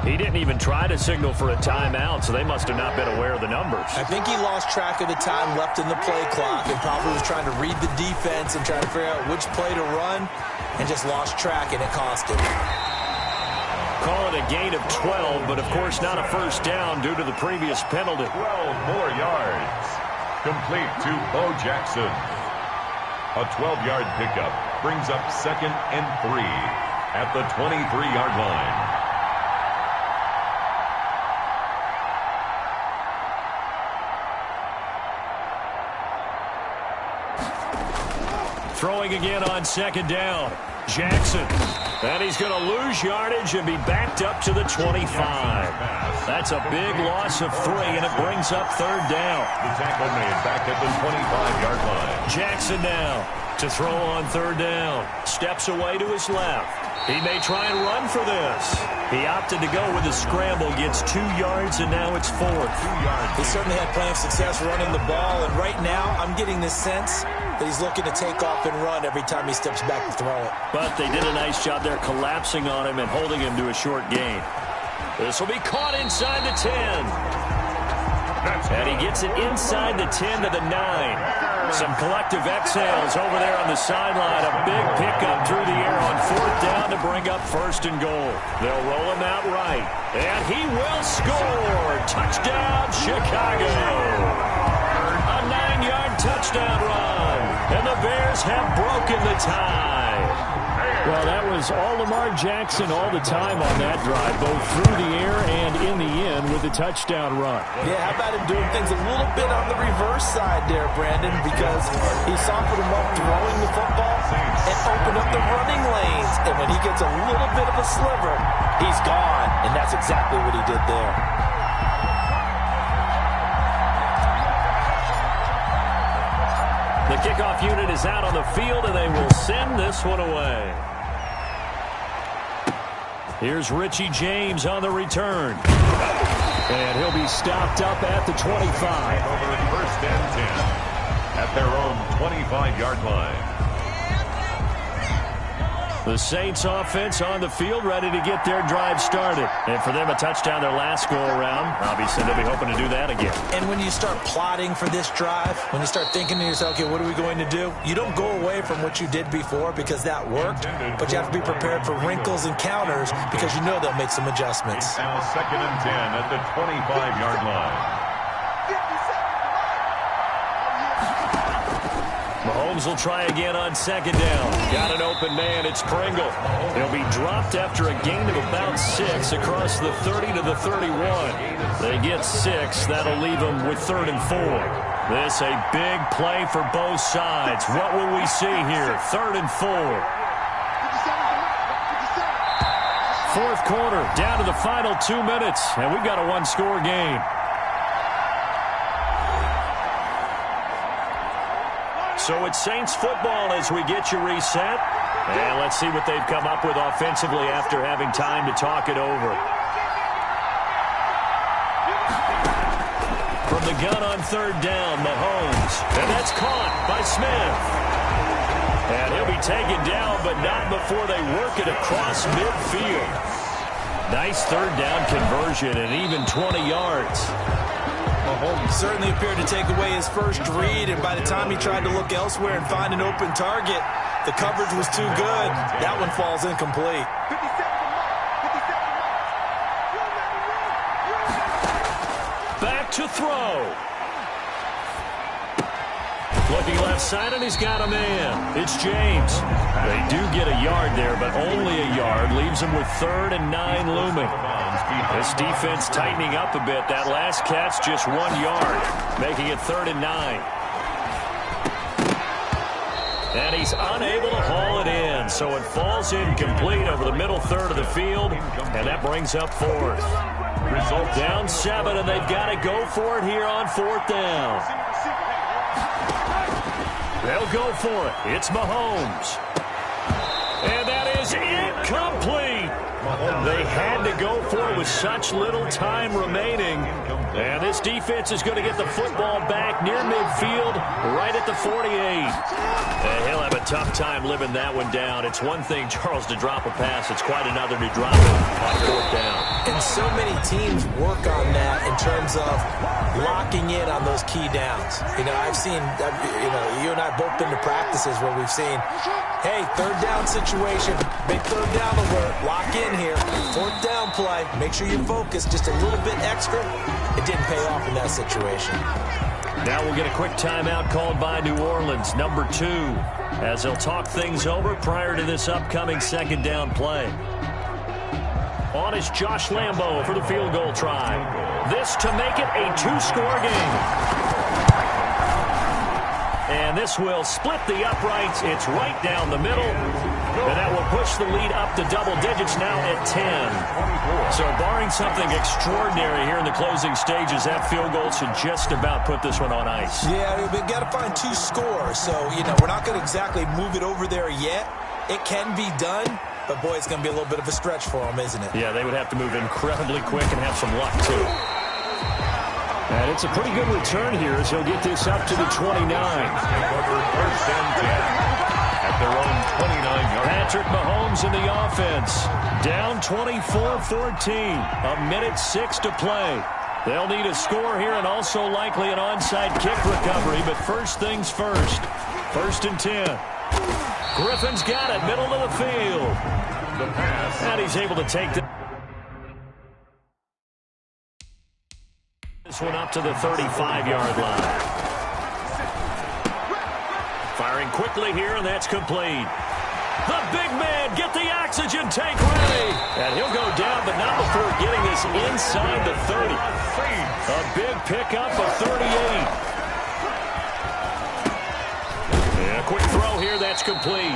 He didn't even try to signal for a timeout, so they must have not been aware of the numbers. I think he lost track of the time left in the play clock and probably was trying to read the defense and trying to figure out which play to run and just lost track, and it cost him. Call it a gain of 12, but of course not a 1st down due to the previous penalty. 12 more yards. Complete to Bo Jackson. A 12-yard pickup brings up 2nd and 3 at the 23-yard line. Throwing again on 2nd down. Jackson. And he's going to lose yardage and be backed up to the 25. That's a big loss of 3, and it brings up 3rd down. The tackle made back at the 25-yard line. Jackson now to throw on 3rd down. Steps away to his left. He may try and run for this. He opted to go with a scramble, gets 2 yards, and now it's 4th. 2 yards. He certainly had plenty of success running the ball, and right now I'm getting this sense that he's looking to take off and run every time he steps back to throw it. But they did a nice job there collapsing on him and holding him to a short gain. This will be caught inside the 10. And he gets it inside the 10 to the 9. Some collective exhales over there on the sideline. A big pickup through the air on 4th down to bring up 1st and goal. They'll roll him out right. And he will score. Touchdown, Chicago. A 9-yard touchdown run. And the Bears have broken the tie. Well, that was all Lamar Jackson all the time on that drive, both through the air and in the end with a touchdown run. Yeah, how about him doing things a little bit on the reverse side there, Brandon, because he softened him up throwing the football and opened up the running lanes. And when he gets a little bit of a sliver, he's gone. And that's exactly what he did there. The kickoff unit is out on the field, and they will send this one away. Here's Richie James on the return. And he'll be stopped up at the 25. Over 1st and 10 at their own 25-yard line. The Saints offense on the field ready to get their drive started. And for them, a touchdown their last go-around. Obviously, they'll be hoping to do that again. And when you start plotting for this drive, when you start thinking to yourself, okay, what are we going to do? You don't go away from what you did before because that worked, but you have to be prepared for wrinkles and counters because you know they'll make some adjustments. Now 2nd and 10 at the 25-yard line. Mahomes will try again on 2nd down. Got an open man. It's Pringle. He'll be dropped after a gain of about 6 across the 30 to the 31. They get 6. That'll leave them with 3rd and 4. This a big play for both sides. What will we see here? 3rd and 4. 4th quarter, down to the final 2 minutes, and we've got a one-score game. So it's Saints football as we get you reset. And let's see what they've come up with offensively after having time to talk it over. From the gun on 3rd down, Mahomes. And that's caught by Smith. And he'll be taken down, but not before they work it across midfield. Nice 3rd down conversion and even 20 yards. Mahomes certainly appeared to take away his first read, and by the time he tried to look elsewhere and find an open target, the coverage was too good. That one falls incomplete. Back to throw. Looking left side, and he's got a man. It's James. They do get a yard there, but only a yard. Leaves him with 3rd and 9 looming. This defense tightening up a bit. That last catch just 1 yard, making it 3rd and 9. And he's unable to haul it in, so it falls incomplete over the middle 3rd of the field, and that brings up 4th. Result down 7, and they've got to go for it here on 4th down. They'll go for it. It's Mahomes. And that is incomplete. They had to go for it with such little time remaining. And this defense is going to get the football back near midfield, right at the 48. And he'll have a tough time living that one down. It's one thing, Charles, to drop a pass. It's quite another to drop it on 4th down. And so many teams work on that in terms of locking in on those key downs. You know, I've seen, you and I both been to practices where we've seen, hey, 3rd down situation, big 3rd down alert, lock in here, 4th down play, make sure you focus just a little bit extra. It didn't pay off in that situation. Now we'll get a quick timeout called by New Orleans, number 2, as they'll talk things over prior to this upcoming 2nd down play. On is Josh Lambo for the field goal try. This to make it a 2-score game. And this will split the uprights. It's right down the middle. And that will push the lead up to double digits now at 10. So barring something extraordinary here in the closing stages, that field goal should just about put this one on ice. Yeah, we've got to find 2 scores. So, we're not going to exactly move it over there yet. It can be done, but boy, it's going to be a little bit of a stretch for them, isn't it? Yeah, they would have to move incredibly quick and have some luck, too. And it's a pretty good return here as he'll get this up to the 29. First and 10 at their own 29-yard. Patrick Mahomes in the offense. Down 24-14. 1:06 to play. They'll need a score here and also likely an onside kick recovery, but first things first. 1st and 10. Griffin's got it, middle of the field. The pass. And he's able to take this one up to the 35-yard line. Firing quickly here, and that's complete. The big man, get the oxygen tank ready. And he'll go down, but not before getting this inside the 30. A big pickup of 38. And a quick throw here, that's complete.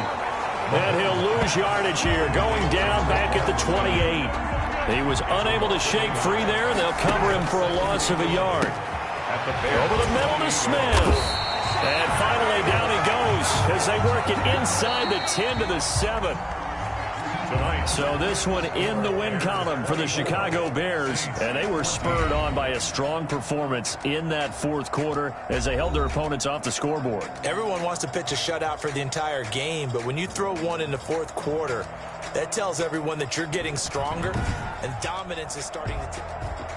And he'll lose yardage here, going down back at the 28. He was unable to shake free there, and they'll cover him for a loss of a yard. Over the middle to Smith. And finally, down he goes as they work it inside the 10 to the 7. So this one in the win column for the Chicago Bears, and they were spurred on by a strong performance in that 4th quarter as they held their opponents off the scoreboard. Everyone wants to pitch a shutout for the entire game, but when you throw one in the 4th quarter, that tells everyone that you're getting stronger and dominance is starting to...